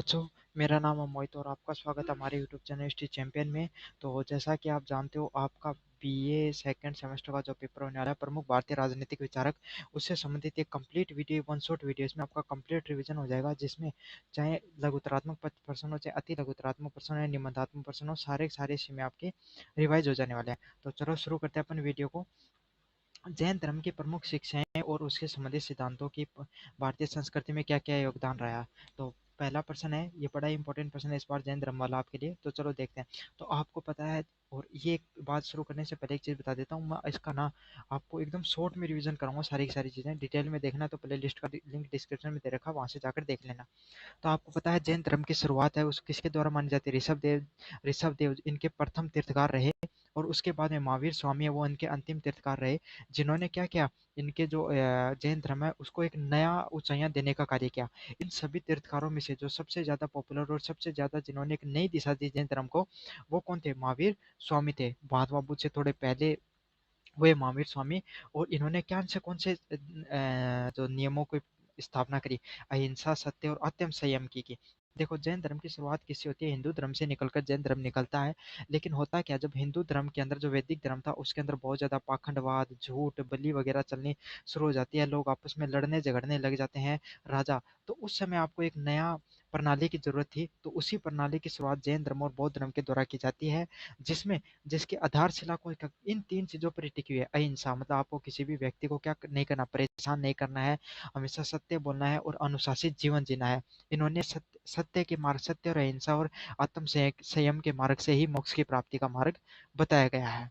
बच्चों, मेरा नाम है मोहित और आपका स्वागत है हमारे यूट्यूब चैनल हिस्ट्री चैंपियन में। तो जैसा कि आप जानते हो, आपका बीए सेकंड सेमेस्टर का जो पेपर होने वाला है, प्रमुख भारतीय राजनीतिक विचारक, उससे संबंधित एक complete video, one shot video, इसमें आपका कंप्लीट रिवीजन हो जाएगा, जिसमें चाहे लघुतरात्मक प्रश्न हो, चाहे अति लघुतरात्मक प्रश्न हो या निबंधात्मक प्रश्न हो, सारे के सारे इसमें आपके रिवाइज हो जाने वाले हैं। तो चलो शुरू करते हैं अपन वीडियो को। जैन धर्म की प्रमुख शिक्षाएं और उसके संबंधित सिद्धांतों की भारतीय संस्कृति में क्या क्या योगदान रहा। तो पहला प्रश्न है, ये बड़ा इंपॉर्टेंट प्रश्न है इस बार जैन धर्म वाला आपके लिए। तो चलो देखते हैं। तो आपको पता है, और ये एक बात शुरू करने से पहले एक चीज़ बता देता हूँ, मैं इसका ना आपको एकदम शॉर्ट में रिवीजन कराऊंगा, सारी की सारी चीज़ें। डिटेल में देखना तो प्ले लिस्ट का लिंक डिस्क्रिप्शन में दे रखा, वहाँ से जाकर देख लेना। तो आपको पता है, जैन धर्म की शुरुआत है उस किसके द्वारा मानी जाती है? ऋषभ देव इनके प्रथम तीर्थकार रहे, और उसके बाद में महावीर स्वामी है, वो इनके अंतिम तीर्थकार रहे, जिन्होंने क्या किया, इनके जो जैन धर्म है उसको एक नया ऊंचाइयां देने का कार्य किया। इन सभी तीर्थकारों में से जो सबसे ज्यादा पॉपुलर और सबसे ज्यादा जिन्होंने एक नई दिशा दी जैन धर्म को, वो कौन थे? महावीर स्वामी थे। महात्मा बुद्ध से थोड़े पहले हुए महावीर स्वामी। और इन्होंने क्या से कौन से जो नियमों की स्थापना करी? अहिंसा, सत्य और अत्यंत संयम की। देखो, जैन धर्म की शुरुआत किससे होती है? हिंदू धर्म से निकलकर जैन धर्म निकलता है। लेकिन होता क्या, जब हिंदू धर्म के अंदर जो वैदिक धर्म था, उसके अंदर बहुत ज्यादा पाखंडवाद, झूठ, बलि वगैरह चलनी शुरू हो जाती है, लोग आपस में लड़ने झगड़ने लग जाते हैं, राजा। तो उस समय आपको एक नया प्रणाली की जरूरत थी, तो उसी प्रणाली की शुरुआत जैन धर्म और बौद्ध धर्म के द्वारा की जाती है, जिसमें जिसकी आधारशिला को इन तीन चीजों पर टिकी हुई है। अहिंसा, मतलब आपको किसी भी व्यक्ति को क्या नहीं करना, परेशान नहीं करना है, हमेशा सत्य बोलना है और अनुशासित जीवन जीना है। इन्होंने सत्य के मार्ग, सत्य और अहिंसा और आत्म संयम के मार्ग से ही मोक्ष की प्राप्ति का मार्ग बताया गया है।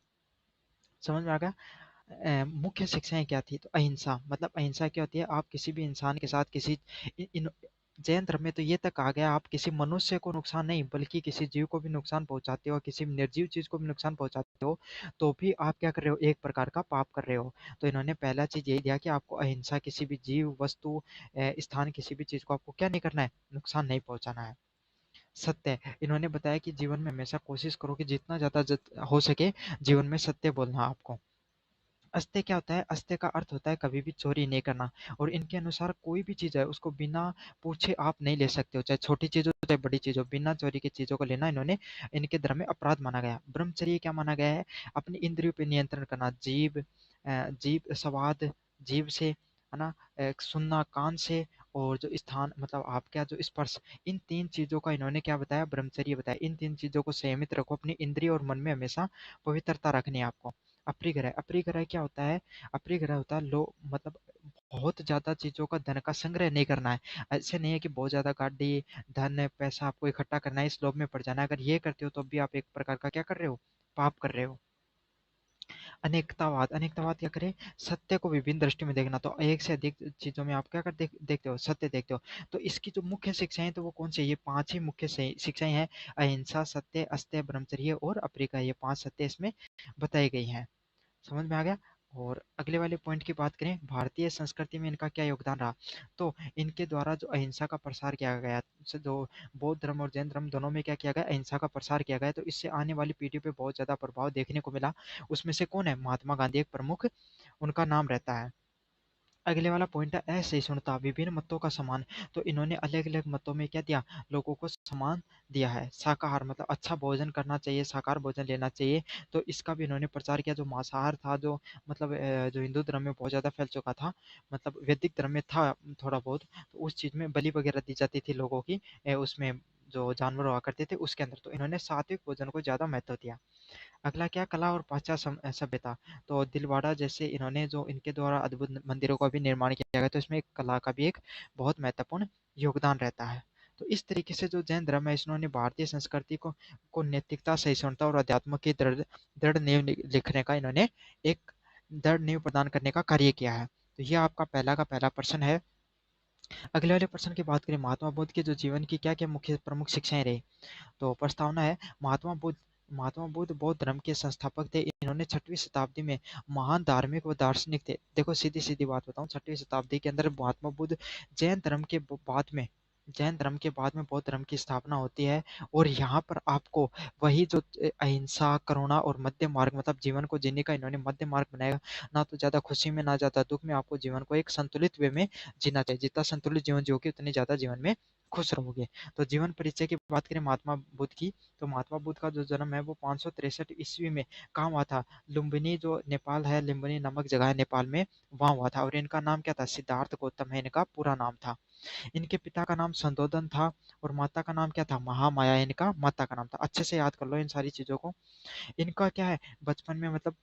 समझ में आ गया? मुख्य शिक्षाएं क्या थी? तो अहिंसा, मतलब अहिंसा क्या होती है? आप किसी भी इंसान के साथ किसी इन जैन धर्म में तो ये तक आ गया, आप किसी मनुष्य को नुकसान नहीं बल्कि किसी जीव को भी नुकसान पहुंचाते हो, किसी निर्जीव चीज को भी नुकसान पहुंचाते हो, तो भी आप क्या कर रहे हो? एक प्रकार का पाप कर रहे हो। तो इन्होंने पहला चीज यही दिया कि आपको अहिंसा, किसी भी जीव, वस्तु, स्थान, किसी भी चीज को आपको क्या नहीं करना है? नुकसान नहीं पहुंचाना है। सत्य, इन्होंने बताया कि जीवन में हमेशा कोशिश करो कि जितना ज्यादा हो सके जीवन में सत्य बोलना आपको। अस्त्य क्या होता है? अस्त्य का अर्थ होता है कभी भी चोरी नहीं करना। और इनके अनुसार कोई भी चीज़ है उसको बिना पूछे आप नहीं ले सकते हो, चाहे छोटी चीज़ हो चाहे बड़ी चीज़ हो, बिना चोरी की चीज़ों को लेना इन्होंने इनके धर्म में अपराध माना गया। ब्रह्मचर्य क्या माना गया है? अपनी इंद्रियों पे नियंत्रण करना, जीभ स्वाद, जीभ से, है ना, सुनना कान से, और जो स्थान मतलब आपका जो स्पर्श, इन तीन चीज़ों का इन्होंने क्या बताया? ब्रह्मचर्य बताया। इन तीन चीज़ों को संयमित रखो, अपनी इंद्रिय और मन में हमेशा पवित्रता रखनी है आपको। अपरिग्रह, अपरिग्रह क्या होता है? अपरिग्रह होता है लो मतलब बहुत ज़्यादा चीज़ों का, धन का संग्रह नहीं करना है। ऐसे नहीं है कि बहुत ज़्यादा गाड़ी, धन, पैसा आपको इकट्ठा करना है, इस लोभ में पड़ जाना है। अगर ये करते हो तो भी आप एक प्रकार का क्या कर रहे हो? पाप कर रहे हो। अनेकतावाद, अनेकतावाद क्या करे? सत्य को विभिन्न दृष्टि में देखना। तो एक से अधिक चीजों में आप क्या कर देखते हो? सत्य देखते हो। तो इसकी जो मुख्य शिक्षाएं तो वो कौन सी है? ये पांच ही मुख्य शिक्षाएं हैं। अहिंसा, सत्य, अस्त्य, ब्रह्मचर्य और अपरिग्रह, ये पांच सत्य इसमें बताई गई हैं। समझ में आ गया? और अगले वाले पॉइंट की बात करें, भारतीय संस्कृति में इनका क्या योगदान रहा? तो इनके द्वारा जो अहिंसा का प्रसार किया गया, जो बौद्ध धर्म और जैन धर्म दोनों में क्या किया गया? अहिंसा का प्रसार किया गया। तो इससे आने वाली पीढ़ी पे बहुत ज्यादा प्रभाव देखने को मिला। उसमें से कौन है? महात्मा गांधी एक प्रमुख उनका नाम रहता है। अगले वाला पॉइंट है असहिष्णुता, विभिन्न मतों का सम्मान। तो इन्होंने अलग अलग मतों में क्या दिया? लोगों को सम्मान दिया है। शाकाहार, मतलब अच्छा भोजन करना चाहिए, शाकाहार भोजन लेना चाहिए। तो इसका भी इन्होंने प्रचार किया। जो मांसाहार था, जो मतलब जो हिंदू धर्म में बहुत ज़्यादा फैल चुका था, मतलब वैदिक धर्म में था थोड़ा बहुत, तो उस चीज़ में बलि वगैरह दी जाती थी लोगों की, उसमें जो जानवर हुआ करते थे उसके अंदर, तो इन्होंने सात्विक भोजन को ज़्यादा महत्व दिया। अगला क्या? कला और पाश्चात्य सभ्यता। तो दिलवाड़ा जैसे इन्होंने जो इनके द्वारा अद्भुत मंदिरों का भी निर्माण किया गया, तो इसमें कला का भी एक बहुत महत्वपूर्ण योगदान रहता है। तो इस तरीके से जो जैन धर्म है, इन्होंने भारतीय संस्कृति को नैतिकता, सहिष्णुता और अध्यात्म की दृढ़ दृढ़ नींव लिखने का, इन्होंने एक दृढ़ नींव प्रदान करने का कार्य किया है। तो ये आपका पहला का पहला प्रश्न है। अगले वाले प्रश्न की बात करें, महात्मा बुद्ध के जो जीवन की क्या क्या मुख्य प्रमुख शिक्षाएं रही? तो प्रस्तावना है, महात्मा बुद्ध बौद्ध धर्म के संस्थापक थे। इन्होंने 6वीं शताब्दी में महान धार्मिक व दार्शनिक थे। देखो सीधी सीधी बात बताऊं, 6वीं शताब्दी के अंदर महात्मा बुद्ध, जैन धर्म के बाद में जैन धर्म के बाद में बौद्ध धर्म की स्थापना होती है। और यहाँ पर आपको वही जो अहिंसा, करुणा और मध्य मार्ग, मतलब जीवन को जीने का इन्होंने मध्य मार्ग बनाया। ना तो ज्यादा खुशी में ना ज्यादा दुख में, आपको जीवन को एक संतुलित वे में जीना चाहिए। जितना संतुलित जीवन जियोगे उतनी ज्यादा जीवन में खुश रहोगे। तो जीवन परिचय की बात करें महात्मा बुद्ध की, तो महात्मा बुद्ध का जो जन्म है वो 563 ईस्वी में कहाँ हुआ था? लुम्बिनी जो नेपाल है, लुम्बिनी नामक जगह है नेपाल में, वहाँ हुआ था। और इनका नाम क्या था? सिद्धार्थ गौतम है इनका पूरा नाम था। इनके पिता का नाम संदोदन था और माता का नाम क्या था? महामाया इनका माता का नाम था। अच्छे से याद कर लो इन सारी चीजों को। इनका क्या है, बचपन में मतलब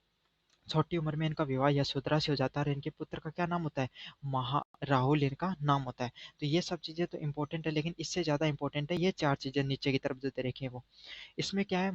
छोटी उम्र में इनका विवाह यशोधरा से हो जाता है और इनके पुत्र का क्या नाम होता है? महा राहुल इनका नाम होता है। तो ये सब चीजें तो इंपॉर्टेंट है, लेकिन इससे ज्यादा इंपॉर्टेंट है ये चार चीजें नीचे की तरफ जो दे रखी है वो। इसमें क्या है?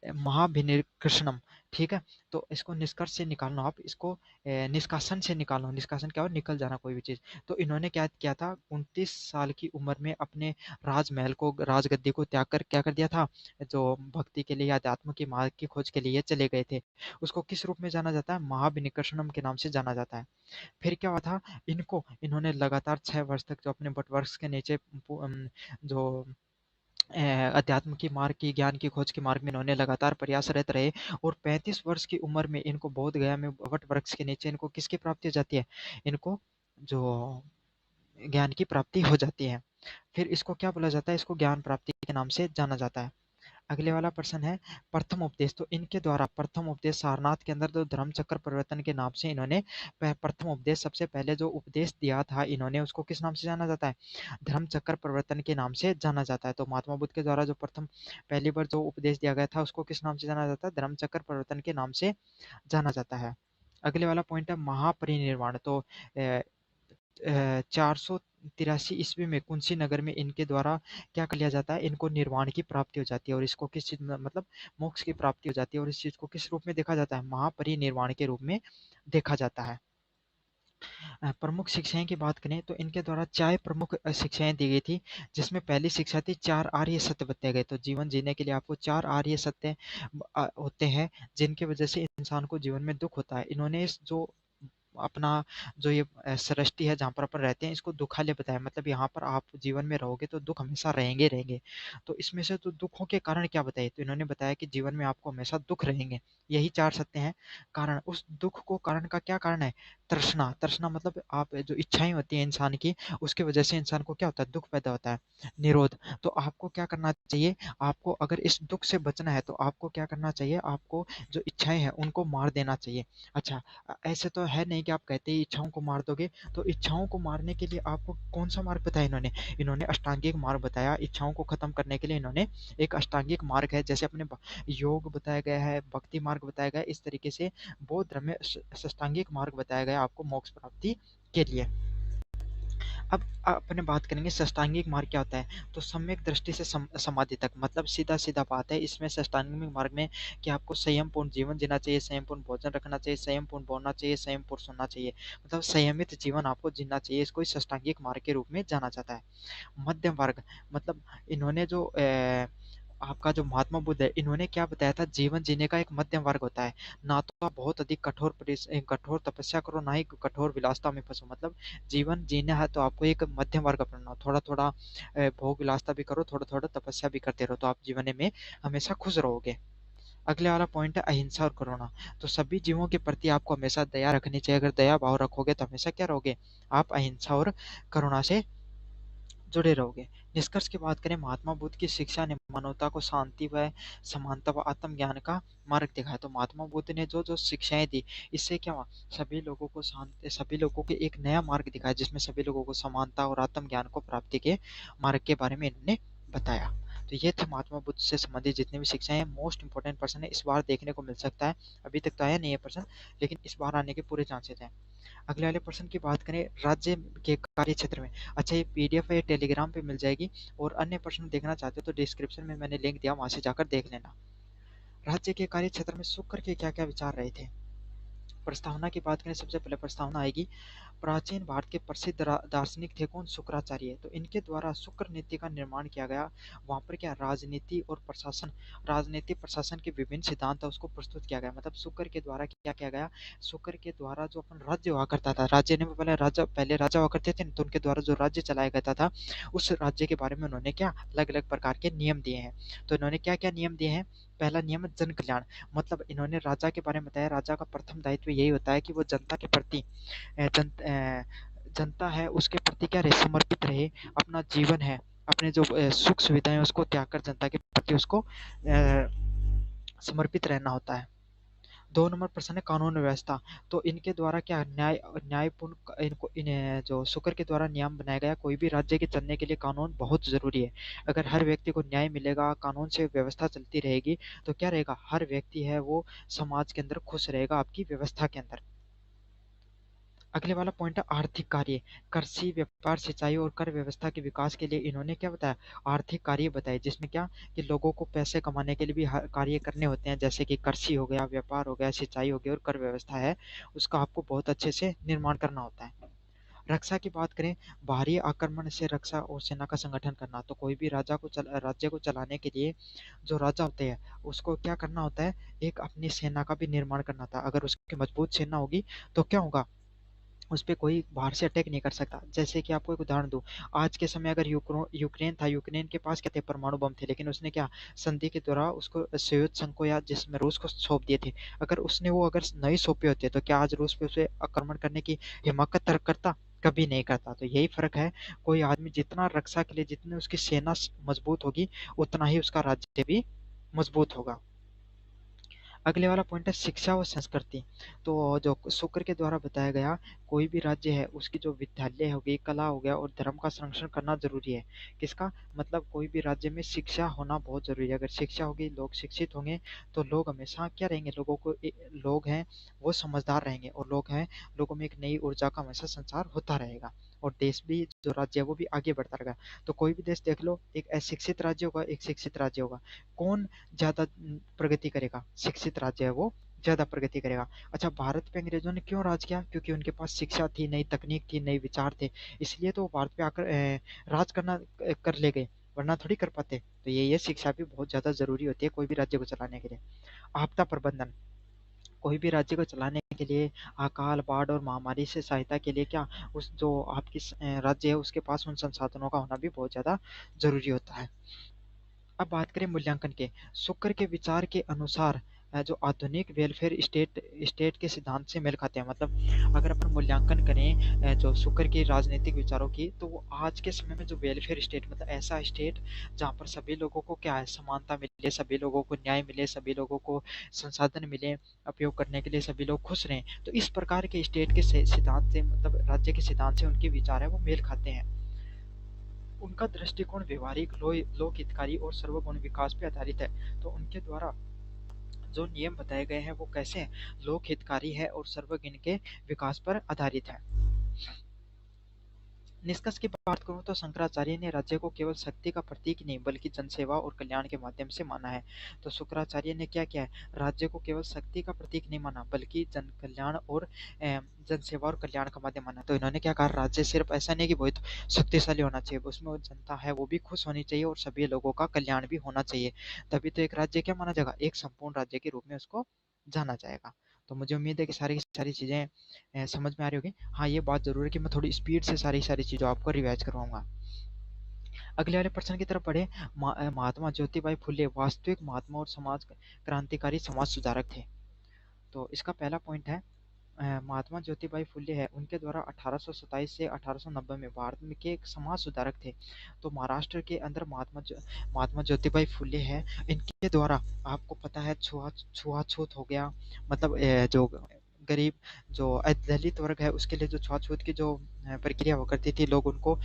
महाभिनिर्कृष्णम। ठीक है, तो इसको निष्कर्ष से निकालना, आप इसको निष्कासन से निकालो। निष्कासन क्या हो? निकल जाना कोई भी चीज। तो इन्होंने क्या किया था? 29 साल की उम्र में अपने राजमहल को, राजगद्दी को त्याग कर क्या कर दिया था? जो भक्ति के लिए, अध्यात्म की मार्ग की खोज के लिए चले गए थे। उसको किस रूप में जाना जाता है? महाभिनिर्कृष्णम के नाम से जाना जाता है। फिर क्या हुआ था? इन्होंने लगातार 6 वर्ष तक जो अपने बट वृक्ष के नीचे जो अध्यात्म की मार्ग की, ज्ञान की खोज के मार्ग में इन्होंने लगातार प्रयासरत रहे। और 35 वर्ष की उम्र में इनको बोध गया में वट वृक्ष के नीचे इनको किसकी प्राप्ति हो जाती है? इनको जो ज्ञान की प्राप्ति हो जाती है। फिर इसको क्या बोला जाता है? इसको ज्ञान प्राप्ति के नाम से जाना जाता है। अगले वाला प्रश्न है प्रथम उपदेश। तो इनके द्वारा प्रथम उपदेश सारनाथ के अंदर जो धर्म चक्र परिवर्तन के नाम से इन्होंने प्रथम उपदेश, सबसे पहले जो उपदेश दिया था इन्होंने, उसको किस नाम से जाना जाता है? धर्म चक्र परिवर्तन के नाम से जाना जाता है। तो महात्मा बुद्ध के द्वारा जो प्रथम पहली बार जो उपदेश दिया गया था उसको किस नाम से जाना जाता है? धर्म चक्र परिवर्तन के नाम से जाना जाता है। अगले वाला पॉइंट है महापरिनिर्वाण। तो 483 ईस्वी में कुंसी नगर में इनके द्वारा क्या कर लिया जाता है? इनको निर्वाण की प्राप्ति हो जाती है और इसको किस चीज में, मतलब मोक्ष की प्राप्ति हो जाती है। और इस चीज को किस रूप में देखा जाता है? महापरिनिर्वाण के रूप में देखा जाता है। प्रमुख शिक्षाएं की बात करें तो इनके द्वारा 4 प्रमुख शिक्षाएं दी गई थी, जिसमें पहली शिक्षा थी 4 आर्य सत्य बताए गए। तो जीवन जीने के लिए आपको 4 आर्य सत्य होते हैं, जिनकी वजह से इंसान को जीवन में दुख होता है। इन्होंने इस जो अपना जो ये सृष्टि है जहाँ पर अपन रहते हैं, इसको दुखालय बताया। मतलब यहाँ पर आप जीवन में रहोगे तो दुख हमेशा रहेंगे रहेंगे। तो इसमें से तो दुखों के कारण क्या बताए? तो इन्होंने बताया कि जीवन में आपको हमेशा दुख रहेंगे। यही 4 सत्य हैं। कारण, उस दुख को कारण का क्या कारण है? तृष्णा। तृष्णा मतलब आप जो इच्छाएं होती हैं इंसान की, उसकी वजह से इंसान को क्या होता है? दुख पैदा होता है। निरोध। तो आपको क्या करना चाहिए? आपको अगर इस दुख से बचना है तो आपको क्या करना चाहिए? आपको जो इच्छाएं हैं उनको मार देना चाहिए। अच्छा, ऐसे तो है नहीं कि आप कहते ही इच्छाओं को मार दोगे। तो इच्छाओं को मारने के लिए आपको कौन सा मार्ग बताया इन्होंने? इन्होंने अष्टांगिक मार्ग बताया। इच्छाओं को खत्म करने के लिए इन्होंने एक अष्टांगिक मार्ग है, जैसे अपने योग बताया गया है, भक्ति मार्ग बताया गया है, इस तरीके से बौद्ध धर्म में अष्टांगिक मार्ग बताया गया आपको मोक्ष प्राप्ति के लिए। अब अपने बात करेंगे षष्टांगिक मार्ग क्या होता है। तो सम्यक दृष्टि से समाधि तक, मतलब सीधा सीधा बात है इसमें। षष्टांगिक मार्ग में कि आपको संयम पूर्ण जीवन जीना चाहिए, संयम पूर्ण भोजन रखना चाहिए, संयम पूर्ण बोलना चाहिए, संयम पूर्ण सुनना चाहिए, मतलब संयमित जीवन आपको जीना चाहिए। इसको षष्टांगिक मार्ग के रूप में जाना जाता है। मध्यम वर्ग, मतलब इन्होंने जो आपका जो महात्मा बुद्ध है, इन्होंने क्या बताया था? जीवन जीने का एक मध्यम वर्ग होता है। ना तो आप बहुत अधिक कठोर तपस्या करो, ना ही कठोर विलासता में फंसो। मतलब जीवन जीना है तो आपको एक मध्यम वर्ग अपनाना, थोड़ा थोड़ा भोग विलासता भी करो, थोड़ा थोड़ा तपस्या भी करते रहो, तो आप जीवन में हमेशा खुश रहोगे। अगले वाला पॉइंट है अहिंसा और करुणा। तो सभी जीवों के प्रति आपको हमेशा दया रखनी चाहिए। अगर दया भाव रखोगे तो हमेशा क्या रहोगे? आप अहिंसा और करुणा से जुड़े रहोगे। निष्कर्ष की बात करें, महात्मा बुद्ध की शिक्षा ने मानवता को शांति व समानता व आत्मज्ञान का मार्ग दिखाया। तो महात्मा बुद्ध ने जो जो शिक्षाएं दी, इससे क्या हुआ? सभी लोगों को सभी लोगों के एक नया मार्ग दिखाया, जिसमें सभी लोगों को समानता और आत्मज्ञान को प्राप्ति के मार्ग के बारे में इन्होंने बताया। तो ये थे महात्मा बुद्ध से संबंधित जितनी भी शिक्षाएं हैं। मोस्ट इंपॉर्टेंट पर्सन है, इस बार देखने को मिल सकता है। अभी तक तो आया नहीं है पर्सन, लेकिन इस बार आने के पूरे चांसेस हैं। अगले वाले पर्सन की बात करें राज्य के कार्य क्षेत्र में। अच्छा, ये पीडीएफ है, टेलीग्राम पे मिल जाएगी। और अन्य प्रश्न देखना चाहते हो तो डिस्क्रिप्शन में मैंने लिंक दिया, वहां से जाकर देख लेना। राज्य के कार्य क्षेत्र में शुक्र के क्या क्या विचार रहे थे? प्रस्तावना की बात करें, सबसे पहले प्रस्तावना आएगी। प्राचीन भारत के प्रसिद्ध दार्शनिक थे कौन? शुक्राचार्य। तो इनके द्वारा शुक्र नीति का निर्माण किया गया। वहां पर क्या? राजनीति और प्रशासन, राजनीति प्रशासन के विभिन्न सिद्धांत है उसको प्रस्तुत किया गया। मतलब शुक्र के द्वारा क्या किया गया? शुक्र के द्वारा जो अपन राज्य हुआ करता था, राज्य ने पहले राजा हुआ करते थे, तो उनके द्वारा जो राज्य चलाया करता था, उस राज्य के बारे में उन्होंने क्या अलग अलग प्रकार के नियम दिए हैं। तो इन्होंने क्या क्या नियम दिए हैं? पहला नियम है जन कल्याण। मतलब इन्होंने राजा के बारे में बताया, राजा का प्रथम दायित्व यही होता है कि वो जनता के प्रति जन जनता है उसके प्रति क्या रहे, समर्पित रहे, अपना जीवन है, अपने जो सुख सुविधाएं उसको त्याग कर जनता के प्रति उसको समर्पित रहना होता है। 2 नंबर प्रश्न है कानून व्यवस्था। तो इनके द्वारा क्या न्यायपूर्ण इनको जो शुक्र के द्वारा नियम बनाया गया, कोई भी राज्य के चलने के लिए कानून बहुत जरूरी है। अगर हर व्यक्ति को न्याय मिलेगा, कानून से व्यवस्था चलती रहेगी, तो क्या रहेगा, हर व्यक्ति है वो समाज के अंदर खुश रहेगा, आपकी व्यवस्था के अंदर। अगले वाला पॉइंट है आर्थिक कार्य। कृषि, व्यापार, सिंचाई और कर व्यवस्था के विकास के लिए इन्होंने क्या बताया, आर्थिक कार्य बताए, जिसमें क्या कि लोगों को पैसे कमाने के लिए भी कार्य करने होते हैं, जैसे कि कृषि हो गया, व्यापार हो गया, सिंचाई हो गया और कर व्यवस्था है, उसका आपको बहुत अच्छे से निर्माण करना होता है। रक्षा की बात करें, बाहरी आक्रमण से रक्षा और सेना का संगठन करना। तो कोई भी राज्य को चलाने के लिए जो राजा होते हैं उसको क्या करना होता है, एक अपनी सेना का भी निर्माण करना था। अगर उसकी मजबूत सेना होगी तो क्या होगा, उस पे कोई बाहर से अटैक नहीं कर सकता। जैसे कि आपको एक उदाहरण दूं, आज के समय अगर यूक्रेन था, यूक्रेन के पास क्या थे, परमाणु बम थे, लेकिन उसने क्या, संधि के द्वारा उसको सोवियत संघ को या जिसमें रूस को सौंप दिए थे। अगर उसने वो अगर नहीं सौंपे होते तो क्या आज रूस पे उसे आक्रमण करने की हिम्मत करता, कभी नहीं करता। तो यही फर्क है, कोई आदमी जितना रक्षा के लिए, जितनी उसकी सेना मजबूत होगी, उतना ही उसका राज्य भी मजबूत होगा। अगले वाला पॉइंट है शिक्षा और संस्कृति। तो जो शुक्र के द्वारा बताया गया, कोई भी राज्य है उसकी जो विद्यालय हो गई, कला हो गया और धर्म का संरक्षण करना जरूरी है। किसका मतलब, कोई भी राज्य में शिक्षा होना बहुत जरूरी है। अगर शिक्षा होगी, लोग शिक्षित होंगे, तो लोग हमेशा क्या रहेंगे, लोग हैं वो समझदार रहेंगे, और लोगों में एक नई ऊर्जा का हमेशा संचार होता रहेगा, और देश भी, जो राज्य है वो भी आगे बढ़ता रहेगा। तो कोई भी देश देख लो, एक अशिक्षित राज्य होगा, एक शिक्षित राज्य होगा, कौन ज्यादा प्रगति करेगा, शिक्षित राज्य है वो ज्यादा प्रगति करेगा। अच्छा, भारत पे अंग्रेजों ने क्यों राज किया, क्योंकि उनके पास शिक्षा थी, नई तकनीक थी, नए विचार थे, इसलिए तो वो भारत पे आकर राज करना कर ले गए, वरना थोड़ी कर पाते। तो ये शिक्षा भी बहुत ज्यादा जरूरी होती है कोई भी राज्य को चलाने के लिए। आपदा प्रबंधन, कोई भी राज्य को चलाने के लिए अकाल, बाढ़ और महामारी से सहायता के लिए क्या, उस जो आपकी राज्य है उसके पास उन संसाधनों का होना भी बहुत ज्यादा जरूरी होता है। अब बात करें मूल्यांकन के, शुक्र के विचार के अनुसार जो आधुनिक वेलफेयर स्टेट स्टेट के सिद्धांत से मेल खाते हैं। मतलब अगर अपन मूल्यांकन करें जो शुक्र के राजनीतिक विचारों की, तो वो आज के समय में जो वेलफेयर स्टेट, मतलब ऐसा स्टेट जहाँ पर सभी लोगों को क्या है, समानता मिले, सभी लोगों को न्याय मिले, सभी लोगों को संसाधन मिले, उपयोग करने के लिए सभी लोग खुश रहें, तो इस प्रकार के स्टेट के सिद्धांत से, मतलब राज्य के सिद्धांत से उनके विचार है वो मेल खाते हैं। उनका दृष्टिकोण व्यवहारिक, लोक हितकारी और सर्वगुण विकास पे आधारित है। तो उनके द्वारा जो नियम बताए गए हैं वो कैसे हैं, लोक हितकारी है और सर्वगुण के विकास पर आधारित है। निष्कर्ष की बात करूं तो शंकराचार्य ने राज्य को केवल शक्ति का प्रतीक नहीं बल्कि जनसेवा और कल्याण के माध्यम से माना है। तो शुक्राचार्य ने क्या किया है, राज्य को केवल शक्ति का प्रतीक नहीं माना बल्कि जन कल्याण और जनसेवा और कल्याण का माध्यम माना। तो इन्होंने क्या कहा, राज्य सिर्फ ऐसा नहीं कि बहुत शक्तिशाली होना चाहिए, उसमें वो जनता है वो भी खुश होनी चाहिए और सभी लोगों का कल्याण भी होना चाहिए। तभी तो एक राज्य क्या माना जाएगा, एक संपूर्ण राज्य के रूप में उसको जाना जाएगा। तो मुझे उम्मीद है कि सारी की सारी चीजें समझ में आ रही होगी। हाँ, ये बात ज़रूर है कि मैं थोड़ी स्पीड से सारी सारी चीज़ों आपको रिवाइज करवाऊंगा। अगले वाले प्रश्न की तरफ पढ़े, महात्मा ज्योतिबाई फुले वास्तविक महात्मा और समाज क्रांतिकारी समाज सुधारक थे। तो इसका पहला पॉइंट है, महात्मा ज्योतिबाई फुले है, उनके द्वारा 1827 से 1890 में भारत में के एक समाज सुधारक थे। तो महाराष्ट्र के अंदर महात्मा ज्योतिबाई फुले है, इनके द्वारा आपको पता है छुआछूत हो गया, मतलब जो गरीब, जो दलित वर्ग है उसके लिए जो छुआछूत की जो प्रक्रिया हुआ करती थी, लोग उनको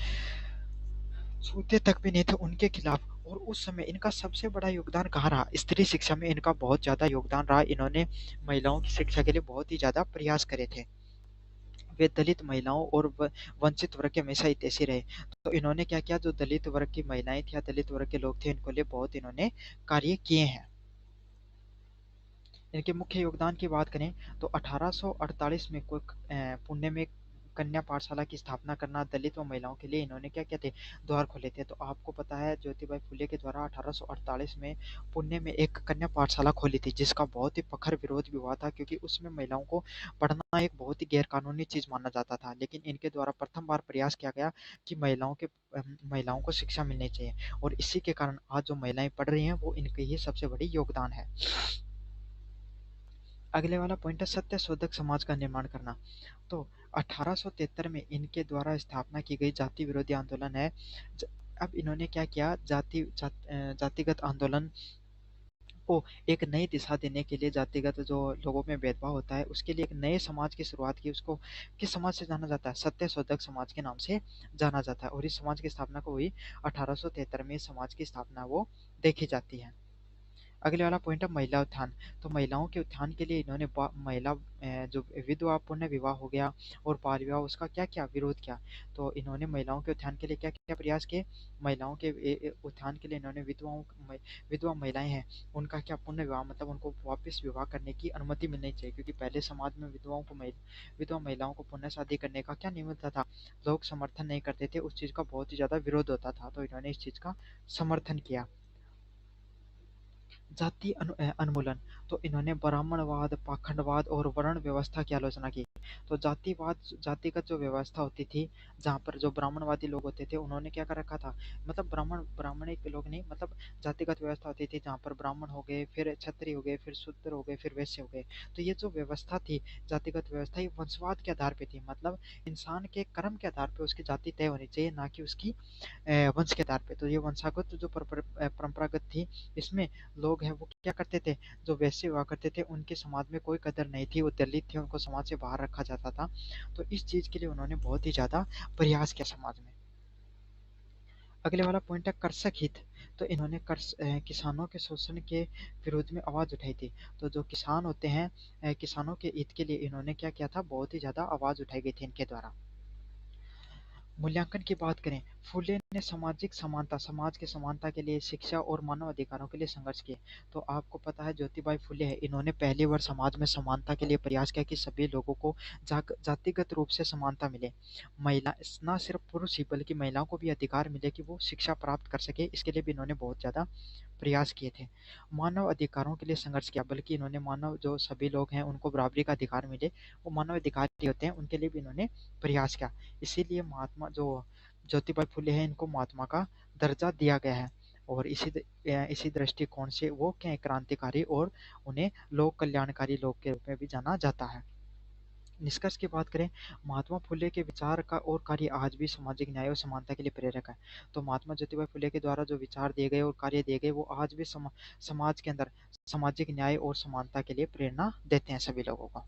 छूते तक भी नहीं थे, उनके खिलाफ। और उस समय इनका सबसे बड़ा योगदान कहाँ रहा, स्त्री शिक्षा में इनका बहुत ज्यादा योगदान रहा। इन्होंने महिलाओं की शिक्षा के लिए बहुत ही ज्यादा प्रयास करे थे। वे दलित महिलाओं और वंचित वर्ग के हमेशा हितैषी रहे। तो इन्होंने क्या किया, जो दलित वर्ग की महिलाएं थी या दलित वर्ग के लोग थे, इनको लिए बहुत इन्होंने कार्य किए हैं। इनके मुख्य योगदान की बात करें तो 1848 में पुणे में कन्या पाठशाला की स्थापना करना, दलित व महिलाओं के लिए इन्होंने क्या किया थे, द्वार खोले थे। तो आपको पता है ज्योतिबाई फुले के द्वारा 1848 में पुणे में एक कन्या पाठशाला खोली थी, जिसका बहुत ही प्रखर विरोध भी हुआ था, क्योंकि उसमें महिलाओं को पढ़ना एक बहुत ही गैर कानूनी चीज माना जाता था। लेकिन इनके द्वारा प्रथम बार प्रयास किया गया कि महिलाओं को शिक्षा मिलनी चाहिए, और इसी के कारण आज जो महिलाएं पढ़ रही हैं वो इनके ही सबसे बड़ी योगदान है। अगले वाला पॉइंट है सत्य शोधक समाज का निर्माण करना। तो 1873 में इनके द्वारा स्थापना की गई जाति विरोधी आंदोलन है। अब इन्होंने क्या किया, जातिगत आंदोलन को एक नई दिशा देने के लिए, जातिगत जो लोगों में भेदभाव होता है उसके लिए एक नए समाज की शुरुआत की। उसको किस समाज से जाना जाता है? सत्यशोधक समाज के नाम से जाना जाता है। और इस समाज की स्थापना को हुई 1873 में। इस समाज की स्थापना वो देखी जाती है। अगले वाला पॉइंट है महिला उत्थान। तो महिलाओं के उत्थान के लिए इन्होंने महिला जो विधवा पुण्य विवाह हो गया और बाल विवाह, उसका क्या क्या विरोध किया। तो इन्होंने महिलाओं के उत्थान के लिए क्या क्या प्रयास किए? महिलाओं के उत्थान के लिए इन्होंने विधवा महिलाएं हैं उनका क्या पुण्य विवाह, मतलब उनको वापस विवाह करने की अनुमति मिलनी चाहिए, क्योंकि पहले समाज में विधवा महिलाओं को पुण्य शादी करने का क्या नहीं मिलता था, लोग समर्थन नहीं करते थे, उस चीज का बहुत ही ज्यादा विरोध होता था। तो इन्होंने इस चीज का समर्थन किया। उन्मूलन। तो इन्होंने ब्राह्मणवाद, पाखंडवाद और वर्ण व्यवस्था की आलोचना की। तो जातिवाद, जातिगत जो व्यवस्था होती थी, जहाँ पर जो ब्राह्मणवादी लोग होते थे उन्होंने क्या कर रखा था, मतलब ब्राह्मणिक लोग नहीं, मतलब जातिगत व्यवस्था होती थी जहाँ पर ब्राह्मण हो गए, फिर क्षत्रिय हो गए, फिर शूद्र हो गए, फिर वैश्य हो गए। तो ये जो व्यवस्था थी, जातिगत व्यवस्था, ये वंशवाद के आधार पे थी, मतलब इंसान के कर्म के आधार पे उसकी जाति तय होनी चाहिए, ना कि उसकी वंश के आधार पे। तो ये वंशागत जो परंपरागत थी, इसमें लोग हैं वो क्या करते थे, जो वैश्य हुआ करते थे उनके समाज में कोई कदर नहीं थी, वो दलित थे, उनको समाज से बाहर रखा जाता था। तो इस चीज के लिए उन्होंने बहुत ही ज्यादा प्रयास किया समाज में। अगले वाला पॉइंट है कृषक हित। तो इन्होंने किसानों के शोषण के विरोध में आवाज उठाई थी। तो जो किसान होते हैं, किसानों के हित के लिए इन्होंने क्या किया था, बहुत ही ज्यादा आवाज उठाई गई थी इनके द्वारा। मूल्यांकन की बात करें, फुले ने सामाजिक समानता, समाज की समानता के लिए, शिक्षा और मानव अधिकारों के लिए संघर्ष किए। तो आपको पता है ज्योतिबाई फुले है, इन्होंने पहली बार समाज में समानता के लिए प्रयास किया कि सभी लोगों को जातिगत रूप से समानता मिले। महिला, न सिर्फ पुरुष ही बल्कि महिलाओं को भी अधिकार मिले कि वो शिक्षा प्राप्त कर सके, इसके लिए भी इन्होंने बहुत ज्यादा प्रयास किए थे। मानव अधिकारों के लिए संघर्ष किया, बल्कि इन्होंने मानव जो सभी लोग हैं उनको बराबरी का अधिकार मिले, वो मानव अधिकार होते हैं, उनके लिए भी इन्होंने प्रयास किया। इसीलिए महात्मा जो ज्योतिबाई फुले हैं, इनको महात्मा का दर्जा दिया गया है। और इसी दृष्टिकोण से वो क्या है, क्रांतिकारी और उन्हें लोक कल्याणकारी लोग के रूप में भी जाना जाता है। निष्कर्ष की बात करें, महात्मा फुले के विचार का और कार्य आज भी सामाजिक न्याय और समानता के लिए प्रेरक है। तो महात्मा ज्योतिबा फुले के द्वारा जो विचार दिए गए और कार्य दिए गए, वो आज भी समाज के अंदर सामाजिक न्याय और समानता के लिए प्रेरणा देते हैं सभी लोगों को।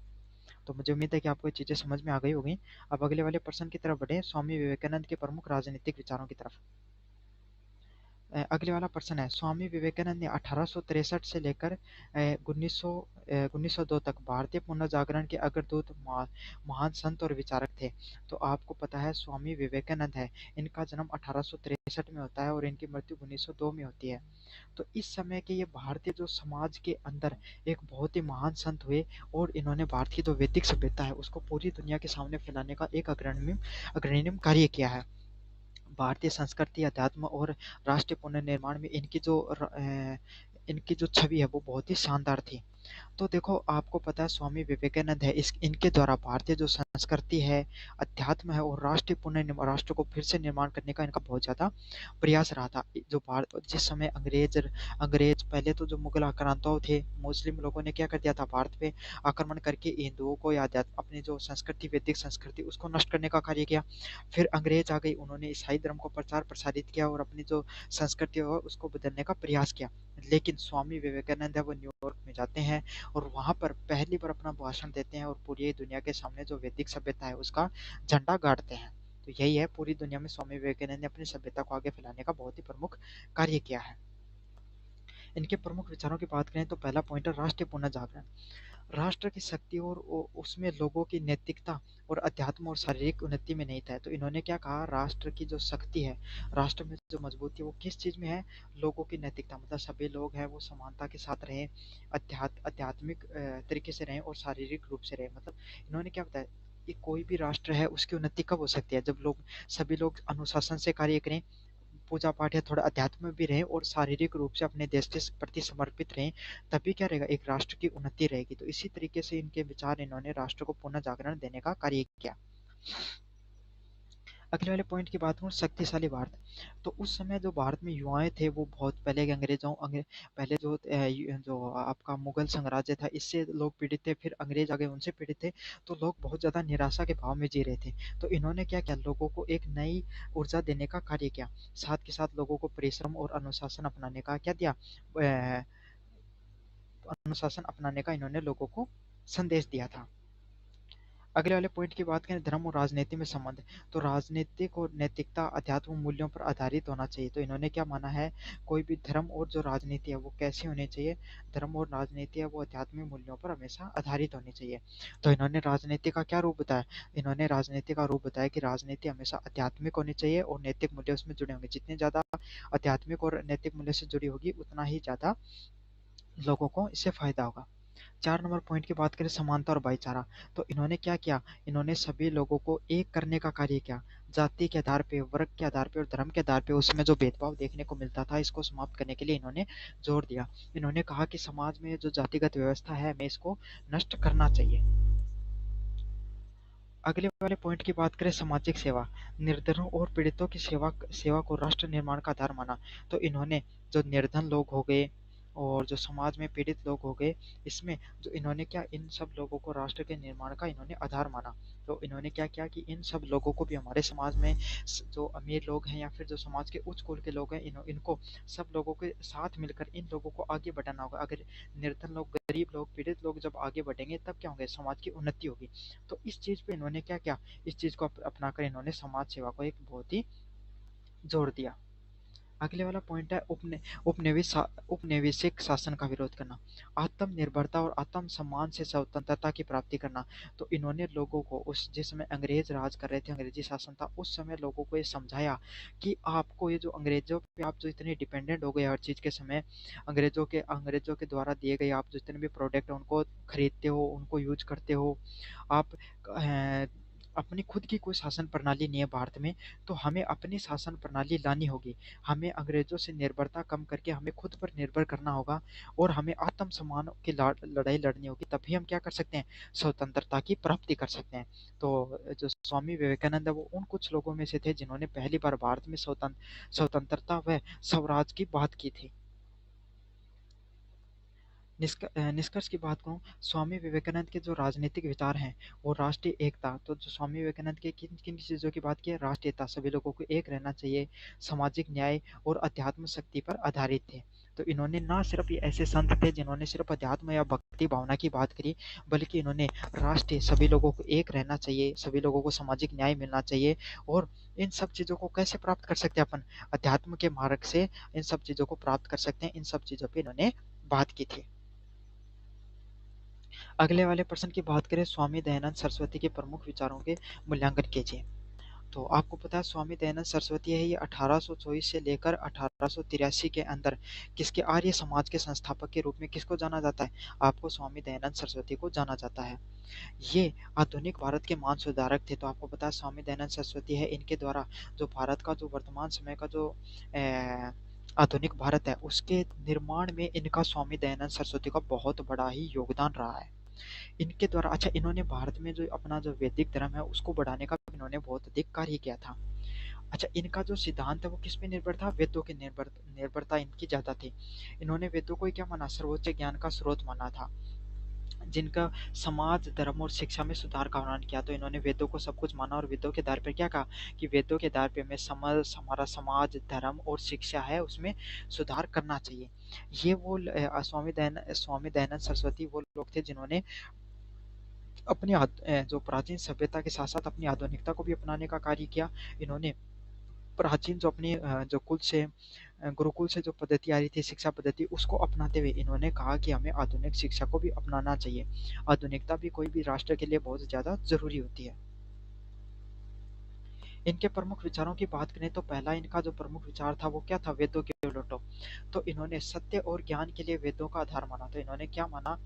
तो मुझे उम्मीद है कि आपको ये चीजें समझ में आ गई होगी। अब अगले वाले प्रश्न की तरफ बढ़े, स्वामी विवेकानंद के प्रमुख राजनीतिक विचारों की तरफ। अगले वाला प्रश्न है, स्वामी विवेकानंद ने 1863 से लेकर 1902 तक भारतीय पुनर्जागरण के अग्रदूत, महान संत और विचारक थे। तो आपको पता है स्वामी विवेकानंद है, इनका जन्म 1863 में होता है और इनकी मृत्यु 1902 में होती है। तो इस समय के ये भारतीय जो समाज के अंदर एक बहुत ही महान संत हुए, और इन्होंने भारत की जो वैदिक सभ्यता है उसको पूरी दुनिया के सामने फैलाने का एक अग्रणी कार्य किया है। भारतीय संस्कृति, अध्यात्म और राष्ट्रीय पुनर्निर्माण में इनकी जो छवि है वो बहुत ही शानदार थी। तो देखो, आपको पता है स्वामी विवेकानंद है, इस इनके द्वारा भारतीय जो संस्कृति है, अध्यात्म है और राष्ट्रीय पुनर्निर्माण, राष्ट्र को फिर से निर्माण करने का इनका बहुत ज्यादा प्रयास रहा था। जो भारत, जिस समय अंग्रेज पहले तो जो मुगल आक्रांताओं थे, मुस्लिम लोगों ने क्या कर दिया था, भारत पे आक्रमण करके हिंदुओं को या अपनी जो संस्कृति, वैदिक संस्कृति, उसको नष्ट करने का कार्य किया। फिर अंग्रेज आ गई, उन्होंने ईसाई धर्म को प्रचार प्रसारित किया और अपनी जो संस्कृति है उसको बदलने का प्रयास किया। लेकिन स्वामी विवेकानंद है वो न्यूयॉर्क में जाते हैं और वहां पर पहली बार अपना भाषण देते हैं और पूरी दुनिया के सामने जो वैदिक सभ्यता है उसका झंडा गाड़ते हैं। तो यही है, पूरी दुनिया में स्वामी विवेकानंद ने अपनी सभ्यता को आगे फैलाने का बहुत ही प्रमुख कार्य किया है। इनके प्रमुख विचारों की बात करें तो पहला पॉइंट है राष्ट्रीय पुनर्जागरण। राष्ट्र की शक्ति और उसमें लोगों की नैतिकता और अध्यात्म और शारीरिक उन्नति में नहीं था। तो इन्होंने क्या कहा, राष्ट्र की जो शक्ति है, राष्ट्र में जो मजबूती है वो किस चीज में है, लोगों की नैतिकता, मतलब सभी लोग हैं वो समानता के साथ रहें, आध्यात्मिक तरीके से रहें और शारीरिक रूप से रहें। मतलब इन्होंने क्या बताया कि कोई भी राष्ट्र है उसकी उन्नति कब हो सकती है, जब सभी लोग अनुशासन से कार्य करें, पूजा पाठ या थोड़ा अध्यात्म में भी रहें और शारीरिक रूप से अपने देश के प्रति समर्पित रहें, तभी क्या रहेगा, एक राष्ट्र की उन्नति रहेगी। तो इसी तरीके से इनके विचार, इन्होंने राष्ट्र को पुनः जागरण देने का कार्य किया। अगले वाले पॉइंट की बात करूँ, शक्तिशाली भारत। तो उस समय जो भारत में युवाएँ थे वो बहुत पहले के पहले जो जो आपका मुगल साम्राज्य था इससे लोग पीड़ित थे, फिर अंग्रेज आ गए उनसे पीड़ित थे, तो लोग बहुत ज़्यादा निराशा के भाव में जी रहे थे। तो इन्होंने क्या किया, लोगों को एक नई ऊर्जा देने का कार्य किया। साथ के साथ लोगों को परिश्रम और अनुशासन अपनाने का क्या दिया, अनुशासन अपनाने का इन्होंने लोगों को संदेश दिया था। अगले वाले पॉइंट की बात करें, धर्म और राजनीति में संबंध। तो राजनीतिक और नैतिकता अध्यात्म मूल्यों पर आधारित होना चाहिए। तो इन्होंने क्या माना है, कोई भी धर्म और जो राजनीति है वो कैसी होनी चाहिए, धर्म और राजनीति है वो आध्यात्मिक मूल्यों पर हमेशा आधारित होनी चाहिए। तो इन्होंने राजनीति का क्या रूप बताया, इन्होंने राजनीति का रूप बताया कि राजनीति हमेशा आध्यात्मिक होनी चाहिए और नैतिक मूल्य उसमें जुड़े होंगे। जितने ज़्यादा आध्यात्मिक और नैतिक मूल्य से जुड़ी होगी उतना ही ज़्यादा लोगों को इससे फायदा होगा। 4 नंबर पॉइंट की बात करें, समानता और भाईचारा। तो इन्होंने क्या किया, इन्होंने सभी लोगों को एक करने का कार्य किया। जाति के आधार पे, वर्ग के आधार पे और धर्म के आधार पे उसमें जो भेदभाव देखने को मिलता था इसको समाप्त करने के लिए इन्होंने जोर दिया। इन्होंने कहा कि समाज में जो जातिगत व्यवस्था है हमें इसको नष्ट करना चाहिए। अगले वाले पॉइंट की बात करें, सामाजिक सेवा। निर्धनों और पीड़ितों की सेवा सेवा को राष्ट्र निर्माण का आधार माना। तो इन्होंने जो निर्धन लोग हो गए और जो समाज में पीड़ित लोग हो गए, इसमें जो इन्होंने क्या, इन सब लोगों को राष्ट्र के निर्माण का इन्होंने आधार माना। तो इन्होंने क्या किया कि इन सब लोगों को भी, हमारे समाज में जो अमीर लोग हैं या फिर जो समाज के उच्च कुल के लोग हैं, इनको सब लोगों के साथ मिलकर इन लोगों को आगे बढ़ाना होगा। अगर निर्धन लोग, गरीब लोग, पीड़ित लोग जब आगे बढ़ेंगे तब क्या होंगे, समाज की उन्नति होगी। तो इस चीज़ पे इन्होंने क्या किया, इस चीज़ को अपनाकर इन्होंने समाज सेवा को एक बहुत ही जोर दिया। अगले वाला पॉइंट है, उपनिवेशिक शासन का विरोध करना। आत्मनिर्भरता और आत्म सम्मान से स्वतंत्रता की प्राप्ति करना। तो इन्होंने लोगों को, उस जिस समय अंग्रेज राज कर रहे थे, अंग्रेजी शासन था, उस समय लोगों को ये समझाया कि आपको ये जो अंग्रेजों पे आप जो इतने डिपेंडेंट हो गए हर चीज़ के समय, अंग्रेजों के द्वारा दिए गए आप जितने भी प्रोडक्ट हैं उनको खरीदते हो, उनको यूज करते हो आप, अपनी खुद की कोई शासन प्रणाली नहीं है भारत में, तो हमें अपनी शासन प्रणाली लानी होगी। हमें अंग्रेजों से निर्भरता कम करके हमें खुद पर निर्भर करना होगा और हमें आत्मसम्मान की लड़ाई लड़नी होगी, तभी हम क्या कर सकते हैं, स्वतंत्रता की प्राप्ति कर सकते हैं। तो जो स्वामी विवेकानंद है वो उन कुछ लोगों में से थे जिन्होंने पहली बार भारत में स्वतंत्रता व स्वराज की बात की थी। निष्कर्ष की बात करूँ, स्वामी विवेकानंद के जो राजनीतिक विचार हैं वो राष्ट्रीय एकता। तो जो स्वामी विवेकानंद के किन किन चीज़ों की बात की है, राष्ट्रीय एकता, सभी लोगों को एक रहना चाहिए, सामाजिक न्याय और अध्यात्म शक्ति पर आधारित थे। तो इन्होंने ना सिर्फ ये ऐसे संत थे जिन्होंने सिर्फ अध्यात्म या भक्ति भावना की बात करी, बल्कि इन्होंने राष्ट्रीय, सभी लोगों को एक रहना चाहिए, सभी लोगों को सामाजिक न्याय मिलना चाहिए। और इन सब चीज़ों को कैसे प्राप्त कर सकते हैं अपन, अध्यात्म के मार्ग से इन सब चीज़ों को प्राप्त कर सकते हैं। इन सब चीज़ों पर इन्होंने बात की थी। अगले वाले प्रश्न की बात करें, स्वामी दयानंद सरस्वती के प्रमुख विचारों के मूल्यांकन कीजिए। तो आपको पता है स्वामी दयानंद सरस्वती है, ये 1824 से लेकर 1883 के अंदर किसके, आर्य समाज के संस्थापक के रूप में किसको जाना जाता है, आपको स्वामी दयानंद सरस्वती को जाना जाता है। ये आधुनिक भारत के मान सुधारक थे। तो आपको पता है स्वामी दयानंद सरस्वती है, इनके द्वारा जो भारत का जो वर्तमान समय का जो आधुनिक भारत है उसके निर्माण में इनका, स्वामी दयानंद सरस्वती का बहुत बड़ा ही योगदान रहा है। इनके द्वारा, अच्छा, इन्होंने भारत में जो अपना जो वैदिक धर्म है उसको बढ़ाने का भी इन्होंने बहुत अधिक कार्य किया था। अच्छा, इनका जो सिद्धांत है वो किस पे निर्भर था, वेदों के निर्भरता इनकी ज्यादा थी। इन्होंने वेदों को ही क्या माना, सर्वोच्च ज्ञान का स्रोत माना था, जिनका समाज, धर्म और शिक्षा में सुधार का वर्णन किया। तो इन्होंने वेदों को सब कुछ माना और वेदों के आधार पर क्या कहा कि वेदों के आधार पे हमें हमारा समाज, धर्म और शिक्षा है उसमें सुधार करना चाहिए। ये वो स्वामी दयानंद सरस्वती वो लोग थे जिन्होंने अपनी जो प्राचीन सभ्यता के साथ साथ अपनी आधुनिकता को भी अपनाने का कार्य किया। इन्होंने प्राचीन जो अपनी जो कुल से गुरुकुल से जो पद्धति आ रही थी, शिक्षा पद्धति, उसको अपनाते हुए इन्होंने कहा कि हमें आधुनिक शिक्षा को भी अपनाना चाहिए। आधुनिकता भी कोई भी राष्ट्र के लिए बहुत ज़्यादा ज़रूरी होती है। इनके प्रमुख विचारों की बात करें तो पहला इनका जो प्रमुख विचार था वो क्या था, वेदों की ओर लौटो। तो इन्होंने सत्य और ज्ञान के लिए वेदों का आधार माना। तो इन्होंने क्या माना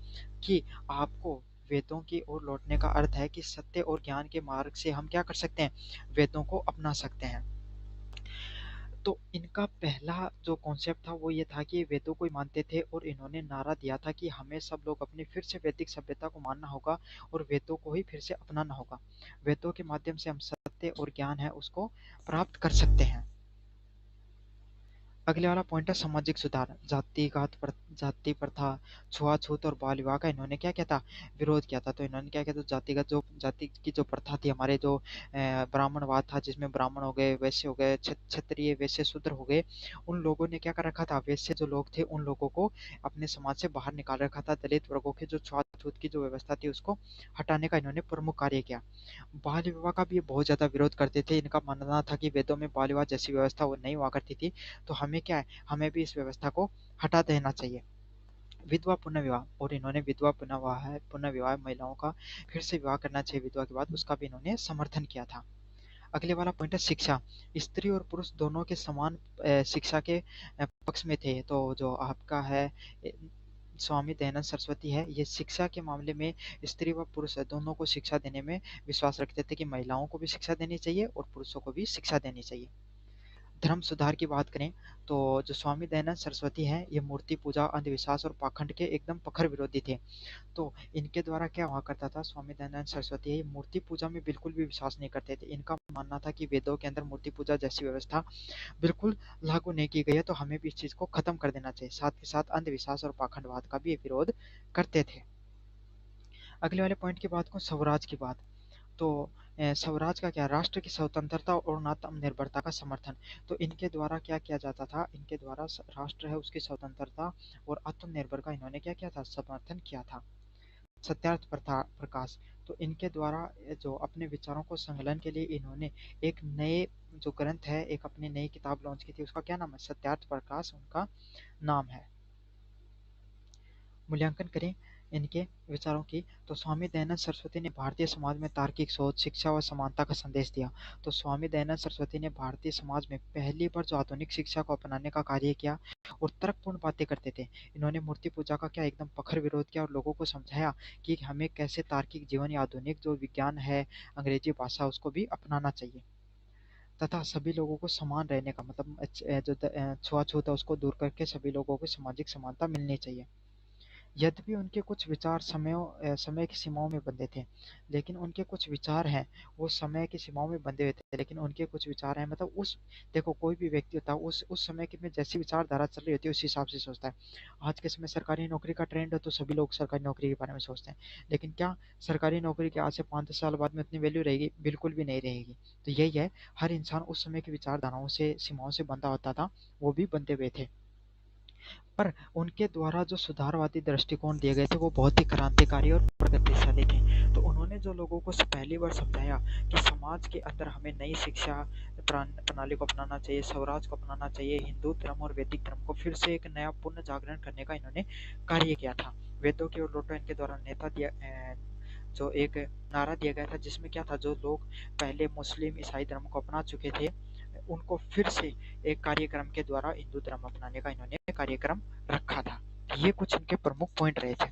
कि आपको वेदों की ओर लौटने का अर्थ है कि सत्य और ज्ञान के मार्ग से हम क्या कर सकते हैं, वेदों को अपना सकते हैं। तो इनका पहला जो कॉन्सेप्ट था वो ये था कि वेदों को ही मानते थे, और इन्होंने नारा दिया था कि हमें सब लोग अपनी फिर से वैदिक सभ्यता को मानना होगा और वेदों को ही फिर से अपनाना होगा। वेदों के माध्यम से हम सत्य और ज्ञान है उसको प्राप्त कर सकते हैं। अगले वाला पॉइंट है सामाजिक सुधार। जाति प्रथा, छुआछूत और बाल विवाह का इन्होंने क्या किया था, विरोध किया था। तो इन्होंने क्या किया था, जाति की जो प्रथा थी, हमारे जो ब्राह्मणवाद था, जिसमें ब्राह्मण हो गए, वैश्य हो गए, क्षत्रिय वैश्य शूद्र हो गए, उन लोगों ने क्या कर रखा था, वैश्य जो लोग थे उन लोगों को अपने समाज से बाहर निकाल रखा था। दलित वर्गों के जो छुआछूत की जो व्यवस्था थी उसको हटाने का इन्होंने प्रमुख कार्य किया। बाल विवाह का भी ये बहुत ज्यादा विरोध करते थे। इनका मानना था कि वेदों में बाल विवाह जैसी व्यवस्था वो नहीं हुआ करती थी, तो हमें क्या है, हमें भी इस व्यवस्था को हटा देना चाहिए। विधवा पुनर्विवाह, और इन्होंने विधवा पुनर्विवाह महिलाओं का फिर से विवाह करना चाहिए विधवा के बाद, उसका भी इन्होंने समर्थन किया था। अगले वाला पॉइंट है शिक्षा। स्त्री और पुरुष दोनों के समान शिक्षा के पक्ष में थे। तो जो आपका है ए, स्वामी दयानंद सरस्वती है, ये शिक्षा के मामले में स्त्री व पुरुष दोनों को शिक्षा देने में विश्वास रखते थे कि महिलाओं को भी शिक्षा देनी चाहिए और पुरुषों को भी शिक्षा देनी चाहिए। धर्म सुधार की बात करें तो जो स्वामी दयानंद सरस्वती हैं, ये मूर्ति पूजा, अंधविश्वास और पाखंड के एकदम प्रखर विरोधी थे। तो इनके द्वारा क्या हुआ करता था, स्वामी दयानंद सरस्वती ये मूर्ति पूजा में बिल्कुल भी विश्वास नहीं करते थे। इनका मानना था कि वेदों के अंदर मूर्ति पूजा जैसी व्यवस्था बिल्कुल लागू नहीं की गई है, तो हमें भी इस चीज को खत्म कर देना चाहिए। साथ के साथ अंधविश्वास और पाखंडवाद का भी ये विरोध करते थे। अगले वाले पॉइंट की बात करूं, स्वराज की बात, तो स्वराज का क्या, राष्ट्र की स्वतंत्रता और आत्मनिर्भरता का समर्थन। तो इनके द्वारा क्या किया जाता था, इनके द्वारा राष्ट्र है उसकी स्वतंत्रता और आत्मनिर्भर का इन्होंने क्या किया था, समर्थन किया था। सत्यार्थ प्रकाश, तो इनके द्वारा जो अपने विचारों को संकलन के लिए इन्होंने एक नए जो ग्रंथ है, एक अपनी नई किताब लॉन्च की थी, उसका क्या नाम है, सत्यार्थ प्रकाश उनका नाम है। मूल्यांकन करें इनके विचारों की, तो स्वामी दयानंद सरस्वती ने भारतीय समाज में तार्किक सोच, शिक्षा व समानता का संदेश दिया। तो स्वामी दयानंद सरस्वती ने भारतीय समाज में पहली बार जो आधुनिक शिक्षा को अपनाने का कार्य किया और तर्कपूर्ण बातें करते थे। इन्होंने मूर्ति पूजा का क्या एकदम प्रखर विरोध किया और लोगों को समझाया कि हमें कैसे तार्किक जीवन या आधुनिक जो विज्ञान है, अंग्रेजी भाषा, उसको भी अपनाना चाहिए, तथा सभी लोगों को समान रहने का मतलब जो छुआछूत है उसको दूर करके सभी लोगों को सामाजिक समानता मिलनी चाहिए। यद्यपि उनके कुछ विचार समय की सीमाओं में बंधे थे, लेकिन उनके कुछ विचार हैं वो समय की सीमाओं में बंधे हुए थे, लेकिन उनके कुछ विचार हैं, मतलब उस देखो कोई भी व्यक्ति होता है उस समय की में जैसी विचारधारा चल रही होती है उस हिसाब से सोचता है। आज के समय सरकारी नौकरी का ट्रेंड है तो सभी लोग सरकारी नौकरी के बारे में सोचते हैं, लेकिन क्या सरकारी नौकरी के आज से 5-10 साल बाद में उतनी वैल्यू रहेगी, बिल्कुल भी नहीं रहेगी। तो यही है, हर इंसान उस समय की विचारधाराओं से सीमाओं से बंधा होता था, वो भी बंधे हुए थे। पर उनके द्वारा जो सुधारवादी दृष्टिकोण दिए गए थे वो बहुत ही क्रांतिकारी और प्रगतिशाली थे। तो उन्होंने जो लोगों को पहली बार समझाया कि समाज के अंदर हमें नई शिक्षा प्रणाली को अपनाना चाहिए, स्वराज को अपनाना चाहिए, हिंदू धर्म और वैदिक धर्म को फिर से एक नया पुनः जागरण करने का इन्होंने कार्य किया था। वेदों की ओर लौटो इनके द्वारा नेता दिया जो एक नारा दिया गया था, जिसमें क्या था, जो लोग पहले मुस्लिम ईसाई धर्म को अपना चुके थे उनको फिर से एक कार्यक्रम के द्वारा हिंदू धर्म अपनाने का इन्होंने कार्यक्रम रखा था। ये कुछ इनके प्रमुख पॉइंट रहे थे।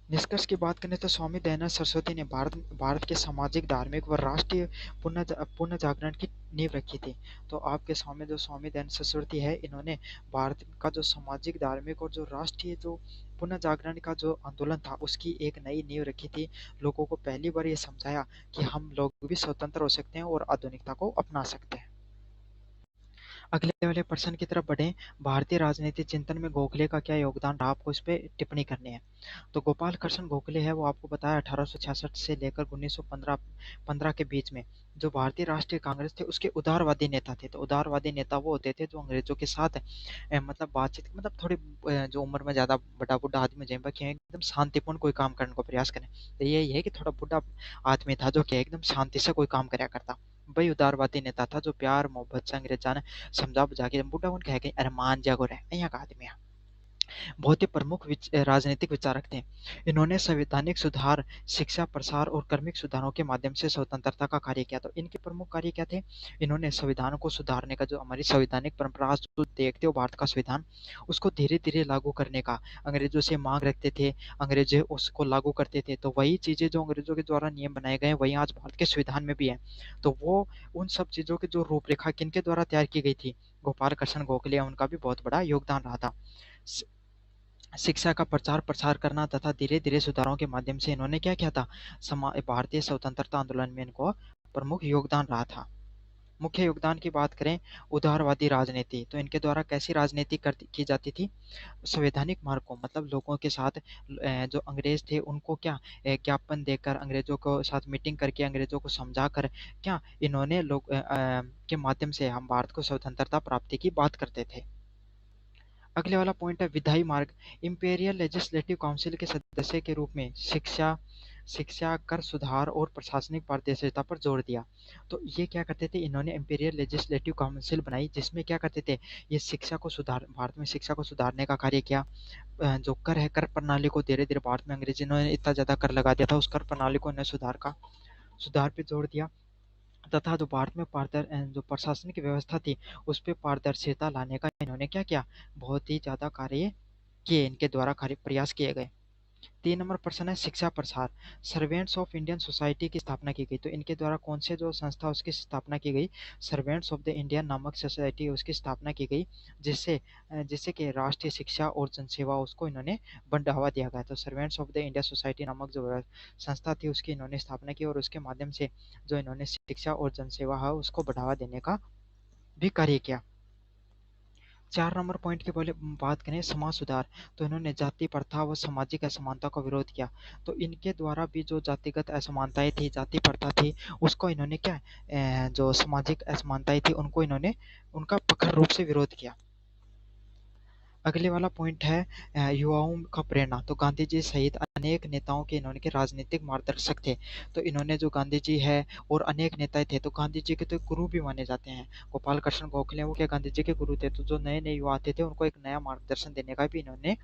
निष्कर्ष की बात करें तो स्वामी दयानंद सरस्वती ने भारत के सामाजिक, धार्मिक व राष्ट्रीय पुनः जागरण की नींव रखी थी। तो आपके सामने जो स्वामी दयानंद सरस्वती है, इन्होंने भारत का जो सामाजिक, धार्मिक और जो राष्ट्रीय जो पुनः जागरण का जो आंदोलन था उसकी एक नई नींव रखी थी। लोगों को पहली बार ये समझाया कि हम लोग भी स्वतंत्र हो सकते हैं और आधुनिकता को अपना सकते हैं। अगले वाले प्रश्न की तरफ बढ़ें। भारतीय राजनीति चिंतन में गोखले का क्या योगदान रहा, आपको इस पे टिप्पणी करनी है। तो गोपाल कृष्ण गोखले है, वो आपको बताया 1866 से लेकर 1915 के बीच में जो भारतीय राष्ट्रीय कांग्रेस थे उसके उदारवादी नेता थे। तो उदारवादी नेता वो होते थे जो अंग्रेजों के साथ मतलब बातचीत, मतलब थोड़ी जो उम्र में ज्यादा बड़ा बूढ़ा आदमी जिन पर एकदम शांतिपूर्ण कोई काम करने को प्रयास करें। तो यही है कि थोड़ा बूढ़ा आदमी था जो कि एकदम शांति से कोई काम कराया करता, वही उदारवादी नेता था जो प्यार मोहब्बत से अंग्रेजा ने समझा बुझा के बूढ़ा उनके है कि अरे मान जागो रहे यहाँ का आदमी है। बहुत ही प्रमुख राजनीतिक विचारक थे। इन्होंने संवैधानिक सुधार, शिक्षा प्रसार और कर्मिक सुधारों के माध्यम से स्वतंत्रता का कार्य किया। तो इनके प्रमुख कार्य क्या थे? इन्होंने संविधान को सुधारने का, जो हमारी संवैधानिक परंपरा जो देखते हो भारत का संविधान, उसको धीरे धीरे लागू करने का अंग्रेजों से मांग रखते थे। अंग्रेज उसको लागू करते थे, तो वही चीजें जो अंग्रेजों के द्वारा नियम बनाए गए वही आज भारत के संविधान में भी है। तो वो उन सब चीजों की जो रूपरेखा किनके द्वारा तैयार की गई थी? गोपाल कृष्ण गोखले, उनका भी बहुत बड़ा योगदान रहा था। शिक्षा का प्रचार प्रसार करना तथा धीरे धीरे सुधारों के माध्यम से इन्होंने क्या किया था? भारतीय स्वतंत्रता आंदोलन में इनको प्रमुख योगदान रहा था। मुख्य योगदान की बात करें, उदारवादी राजनीति, तो इनके द्वारा कैसी राजनीति की जाती थी? संवैधानिक मार्ग को, मतलब लोगों के साथ जो अंग्रेज थे उनको क्या ज्ञापन देकर, अंग्रेजों को साथ मीटिंग करके, अंग्रेजों को समझा कर क्या इन्होंने लोग के माध्यम से हम भारत को स्वतंत्रता प्राप्ति की बात करते थे। अगले वाला पॉइंट है विधायी मार्ग। इंपीरियल लेजिस्लेटिव काउंसिल के सदस्य के रूप में शिक्षा शिक्षा कर सुधार और प्रशासनिक पारदर्शिता पर जोर दिया। तो ये क्या करते थे? इन्होंने इंपीरियल लेजिस्लेटिव काउंसिल बनाई, जिसमें क्या करते थे? ये शिक्षा को सुधार भारत में शिक्षा को सुधारने का कार्य किया। जो कर है, कर प्रणाली को धीरे धीरे भारत में अंग्रेजों ने इतना ज्यादा कर लगा दिया था, उस कर प्रणाली को इन्हें सुधार पे जोर दिया। तथा जो भारत में जो प्रशासनिक व्यवस्था थी उस पे पारदर्शिता लाने का इन्होंने क्या किया? बहुत ही ज्यादा कार्य किए, इनके द्वारा कार्य प्रयास किए गए। 3 नंबर प्रश्न है शिक्षा प्रसार। सर्वेंट्स ऑफ इंडियन सोसाइटी की स्थापना की गई। तो इनके द्वारा कौन से जो संस्था उसकी स्थापना की गई? सर्वेंट्स ऑफ द इंडियन नामक सोसाइटी, उसकी स्थापना की गई, जिससे जिससे कि राष्ट्रीय शिक्षा और जनसेवा उसको इन्होंने बढ़ावा दिया गया। तो servants of the India society नामक जो संस्था थी उसकी इन्होंने स्थापना की, और उसके माध्यम से जो इन्होंने शिक्षा और जनसेवा है उसको बढ़ावा देने का भी कार्य किया। 4 नंबर पॉइंट की बोले बात करें, समाज सुधार, तो इन्होंने जाति प्रथा व सामाजिक असमानता का विरोध किया। तो इनके द्वारा भी जो जातिगत असमानताएं थी, जाति प्रथा थी, उसको इन्होंने क्या जो सामाजिक असमानताएं थी उनको इन्होंने उनका प्रखर रूप से विरोध किया। अगले वाला पॉइंट है युवाओं का प्रेरणा। तो गांधी जी सहित अनेक नेताओं के इन्होंने के राजनीतिक मार्गदर्शक थे। तो इन्होंने जो गांधी जी है और अनेक नेता थे, तो गांधी जी के तो गुरु भी माने जाते हैं। गोपाल कृष्ण गोखले वो क्या गांधी जी के गुरु थे? तो जो नए नए युवा आते थे उनको एक नया मार्गदर्शन देने का भी इन्होंने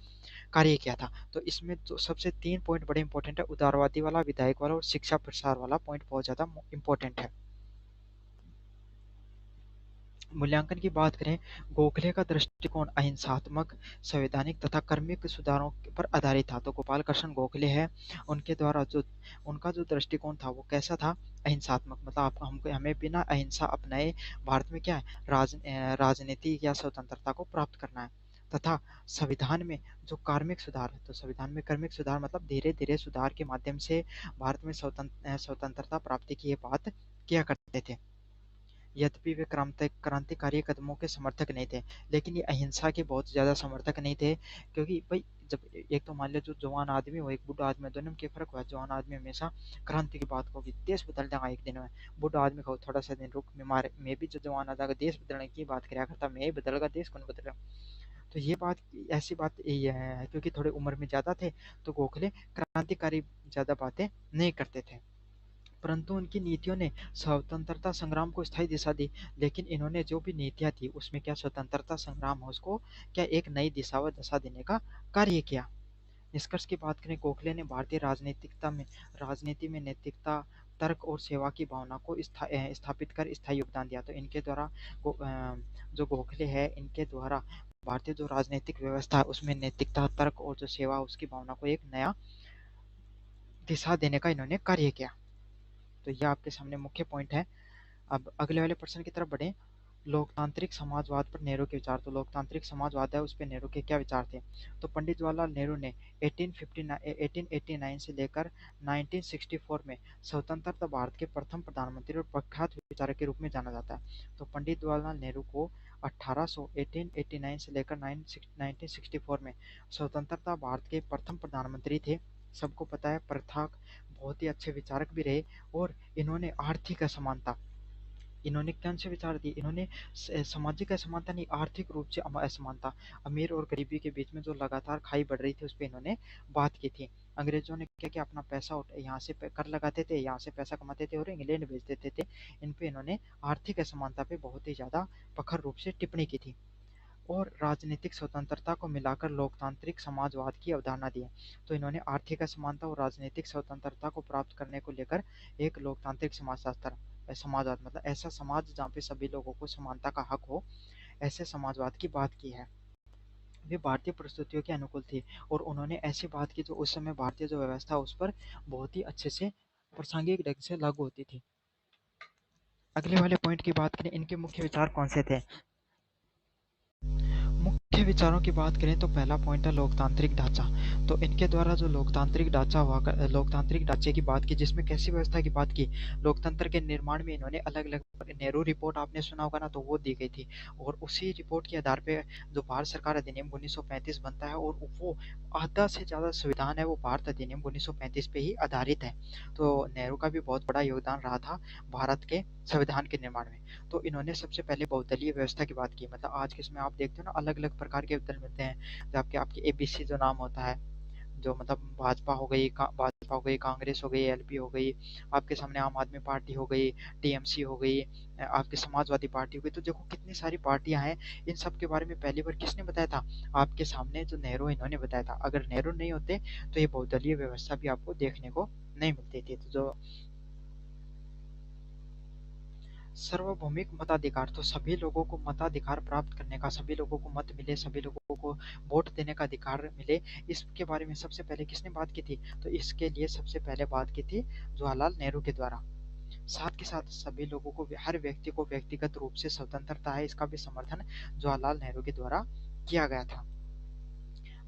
कार्य किया था। तो इसमें जो सबसे 3 पॉइंट बड़े इंपॉर्टेंट है, उदारवादी वाला, विधायक वाला और शिक्षा प्रसार वाला पॉइंट बहुत ज्यादा इंपॉर्टेंट है। मूल्यांकन की बात करें, गोखले का दृष्टिकोण अहिंसात्मक, संवैधानिक तथा कर्मिक सुधारों पर आधारित था। तो गोपाल कृष्ण गोखले है, उनके द्वारा जो उनका जो दृष्टिकोण था वो कैसा था? अहिंसात्मक, मतलब आप हमको हमें बिना अहिंसा अपनाए भारत में क्या है राजनीति या स्वतंत्रता को प्राप्त करना है। तथा संविधान में जो कार्मिक सुधार है, तो संविधान में कार्मिक सुधार मतलब धीरे धीरे सुधार के माध्यम से भारत में स्वतंत्रता प्राप्ति की ये बात किया करते थे। यद्यपि वे क्रांतिकारी कदमों के समर्थक नहीं थे, लेकिन ये अहिंसा के बहुत ज़्यादा समर्थक नहीं थे। क्योंकि भाई जब एक तो मान लो जो जवान आदमी हो, एक बूढ़ा आदमी, दोनों में क्या फ़र्क हुआ? जवान आदमी हमेशा क्रांति की बात होगी, देश बदल जाएगा एक दिन में। बूढ़ा आदमी को थोड़ा सा दिन रुक, मैं भी जो जवान आ जाएगा देश बदलने की बात कराया करता, मैं ही बदलेगा देश कौन बदलेगा? तो ये बात, ऐसी बात ये है, क्योंकि थोड़े उम्र में ज़्यादा थे तो गोखले क्रांतिकारी ज़्यादा बातें नहीं करते थे। परंतु उनकी नीतियों ने स्वतंत्रता संग्राम को स्थायी दिशा दी। लेकिन इन्होंने जो भी नीतियाँ थी उसमें क्या स्वतंत्रता संग्राम है उसको क्या एक नई दिशा व दशा देने का कार्य किया। निष्कर्ष की बात करें, गोखले ने भारतीय राजनीति में नैतिकता, तर्क और सेवा की भावना को स्थापित कर स्थायी योगदान दिया। तो इनके द्वारा जो गोखले है, इनके द्वारा भारतीय जो राजनीतिक व्यवस्था है उसमें नैतिकता, तर्क और जो सेवा उसकी भावना को एक नया दिशा देने का इन्होंने कार्य किया। तो यह आपके सामने मुख्य पॉइंट है। अब अगले वाले प्रश्न की तरफ बढ़े, लोकतांत्रिक समाजवाद पर नेहरू के विचार। तो लोकतांत्रिक समाजवाद है उस पर नेहरू के क्या विचार थे? तो पंडित जवाहरलाल नेहरू ने 1889 से लेकर 1964 में स्वतंत्रता भारत के प्रथम प्रधानमंत्री और प्रख्यात विचारक के रूप में जाना जाता है। तो पंडित जवाहरलाल नेहरू को 1889 से लेकर 1964 में स्वतंत्रता भारत के प्रथम प्रधानमंत्री थे। सबको पता है प्रथा, बहुत ही अच्छे विचारक भी रहे। और इन्होंने आर्थिक असमानता, इन्होंने कौन से विचार दिए? इन्होंने सामाजिक असमानता नहीं, आर्थिक रूप से असमानता, अमीर और गरीबी के बीच में जो लगातार खाई बढ़ रही थी उस पर इन्होंने बात की थी। अंग्रेजों ने क्या किया? अपना पैसा यहाँ से कर लगाते थे, यहाँ से पैसा कमाते थे और इंग्लैंड भेज देते थे। इन पे इन्होंने आर्थिक असमानता पे बहुत ही ज़्यादा प्रखर रूप से टिप्पणी की थी। और राजनीतिक स्वतंत्रता को मिलाकर लोकतांत्रिक समाजवाद की अवधारणा दी है। तो इन्होंने आर्थिक असमानता और राजनीतिक स्वतंत्रता को प्राप्त करने को लेकर एक लोकतांत्रिक समाजशास्त्र, समाजवाद मतलब ऐसा समाज जहाँ पे सभी लोगों को समानता का हक हो, ऐसे समाजवाद की बात की है। वे भारतीय परिस्थितियों के अनुकूल थी और उन्होंने ऐसी बात की जो उस समय भारतीय जो व्यवस्था उस पर बहुत ही अच्छे से प्रासंगिक ढंग से लागू होती थी। अगले वाले पॉइंट की बात करें, इनके मुख्य विचार कौन से थे। मुख्य विचारों की बात करें तो पहला पॉइंट है लोकतांत्रिक ढांचा। तो इनके द्वारा जो लोकतांत्रिक ढांचा हुआ, लोकतांत्रिक ढांचे की बात की, जिसमें कैसी व्यवस्था की बात की, लोकतंत्र के निर्माण में इन्होंने अलग अलग, नेहरू रिपोर्ट आपने सुना होगा ना, तो वो दी गई थी और उसी रिपोर्ट के आधार पे जो भारत सरकार अधिनियम 1935 बनता है और वो आधा से ज्यादा संविधान है वो भारत अधिनियम 1935 पे ही आधारित है। तो नेहरू का भी बहुत बड़ा योगदान रहा था भारत के संविधान के निर्माण में। तो इन्होंने सबसे पहले बहुदलीय व्यवस्था की बात की, मतलब आज के समय आप देखते हो ना अलग अलग प्रकार के दल मिलते हैं, जो आपके आपके एबीसी जो नाम होता है, जो मतलब भाजपा हो गई, भाजपा हो गई, कांग्रेस हो गई, एलपी हो गई, आपके सामने आम आदमी पार्टी हो गई, टीएमसी हो गई, आपके समाजवादी पार्टी हो गई। तो देखो कितनी सारी पार्टियां हैं। इन सब के बारे में पहली बार किसने बताया था, आपके सामने जो नेहरू, इन्होंने बताया था। अगर नेहरू नहीं होते तो ये बहुदलीय व्यवस्था भी आपको देखने को नहीं मिलती थी। तो जो सार्वभौमिक मताधिकार, तो सभी लोगों को मताधिकार प्राप्त करने का, सभी लोगों को मत मिले, सभी लोगों को वोट देने का अधिकार मिले, इसके बारे में सबसे पहले किसने बात की थी, तो इसके लिए सबसे पहले बात की थी जवाहरलाल नेहरू के द्वारा। साथ के साथ सभी लोगों को, हर व्यक्ति को व्यक्तिगत रूप से स्वतंत्रता है, इसका भी समर्थन जवाहरलाल नेहरू के द्वारा किया गया था।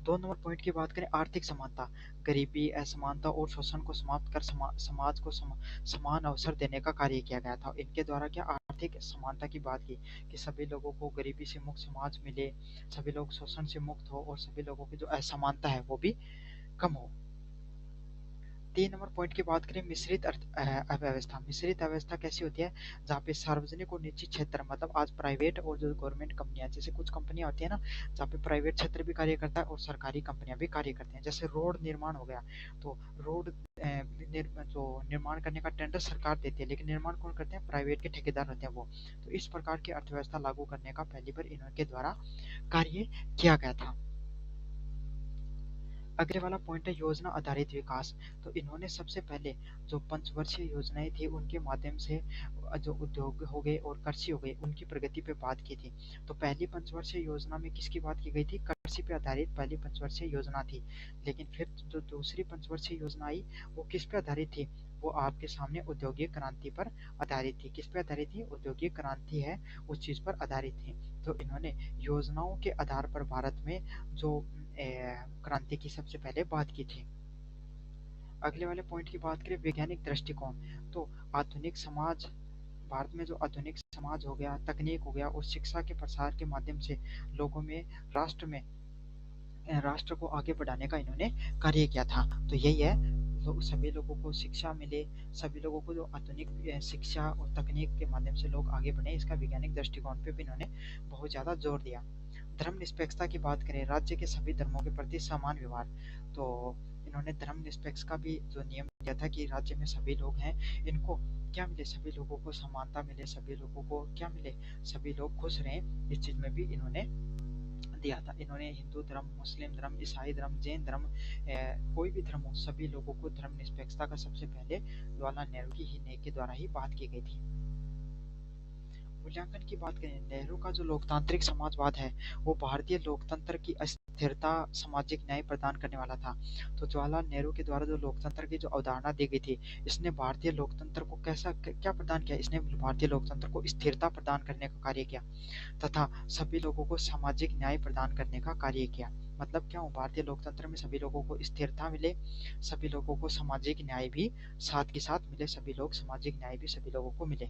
2 नंबर पॉइंट की बात करें, आर्थिक समानता, गरीबी, असमानता और शोषण को समाप्त कर समाज को समान अवसर देने का कार्य किया गया था। इनके द्वारा क्या आर्थिक समानता की बात की कि सभी लोगों को गरीबी से मुक्त समाज मिले, सभी लोग शोषण से मुक्त हो और सभी लोगों की जो असमानता है वो भी कम हो। 3 नंबर पॉइंट की बात करें, मिश्रित अर्थव्यवस्था। मिश्रित अर्थव्यवस्था कैसी होती है, जहाँ पे सार्वजनिक और निजी क्षेत्र, मतलब आज प्राइवेट और जो गवर्नमेंट कंपनियां, जैसे कुछ कंपनियां होती है ना जहाँ पे प्राइवेट क्षेत्र भी कार्य करता है और सरकारी कंपनियां भी कार्य करते हैं। जैसे रोड निर्माण हो गया, तो रोड जो निर्माण करने का टेंडर सरकार देती है, लेकिन निर्माण कौन करते हैं, प्राइवेट के ठेकेदार होते हैं वो। तो इस प्रकार की अर्थव्यवस्था लागू करने का पहली बार इनके द्वारा कार्य किया गया था। अगले वाला पॉइंट है योजना आधारित विकास। तो इन्होंने सबसे पहले जो पंचवर्षीय योजनाएं थी उनके माध्यम से जो उद्योग हो गए और कृषि हो गई उनकी प्रगति पे बात की थी। तो पहली पंचवर्षीय योजना में किसकी बात की गई थी, कृषि पे आधारित पहली पंचवर्षीय योजना थी। लेकिन फिर जो दूसरी पंचवर्षीय योजना आई वो किस पे आधारित थी, वो आपके सामने औद्योगिक क्रांति पर आधारित थी। किस पे आधारित थी, औद्योगिक क्रांति है उस चीज पर आधारित थी। तो इन्होंने योजनाओं के आधार पर भारत में जो क्रांति की सबसे पहले बात की थी। अगले वाले पॉइंट की बात करें, वैज्ञानिक दृष्टिकोण। तो आधुनिक समाज, भारत में जो आधुनिक समाज हो गया, तकनीक हो गया और शिक्षा के प्रसार के माध्यम से लोगों में, राष्ट्र में, राष्ट्र को आगे बढ़ाने का इन्होंने कार्य किया था। तो यही है, सभी लोगों को शिक्षा मिले, सभी लोगों को जो आधुनिक शिक्षा और तकनीक के माध्यम से लोग आगे बढ़े, इसका वैज्ञानिक दृष्टिकोण पे भी इन्होंने बहुत ज्यादा जोर दिया। धर्मनिरपेक्षता की बात करें, राज्य के सभी धर्मों के प्रति समान व्यवहार। तो इन्होंने धर्मनिरपेक्ष का भी जो नियम दिया था कि राज्य में सभी लोग हैं, इनको क्या मिले, सभी लोगों को समानता मिले, सभी लोगों को क्या मिले, सभी लोग खुश रहें, इस चीज में भी इन्होंने दिया था। इन्होंने हिंदू धर्म, मुस्लिम धर्म, ईसाई धर्म, जैन धर्म, कोई भी धर्म हो, सभी लोगों को धर्म निरपेक्षता का सबसे पहले जवाहरलाल नेहरू की ही ने के द्वारा ही बात की गई थी। मूल्यांकन की बात करें, नेहरू का जो लोकतांत्रिक समाजवाद है वो भारतीय लोकतंत्र की अस्थिरता, सामाजिक न्याय प्रदान करने वाला था। तो जवाहरलाल नेहरू के द्वारा जो लोकतंत्र की जो अवधारणा दी गई थी, इसने भारतीय लोकतंत्र को कैसा क्या प्रदान किया, इसने भारतीय लोकतंत्र को स्थिरता प्रदान करने का कार्य किया तथा सभी लोगों को सामाजिक न्याय प्रदान करने का कार्य किया। मतलब क्या हो, भारतीय लोकतंत्र में सभी लोगों को स्थिरता मिले, सभी लोगों को सामाजिक न्याय भी साथ के साथ मिले, सभी लोग सामाजिक न्याय भी सभी लोगों को मिले।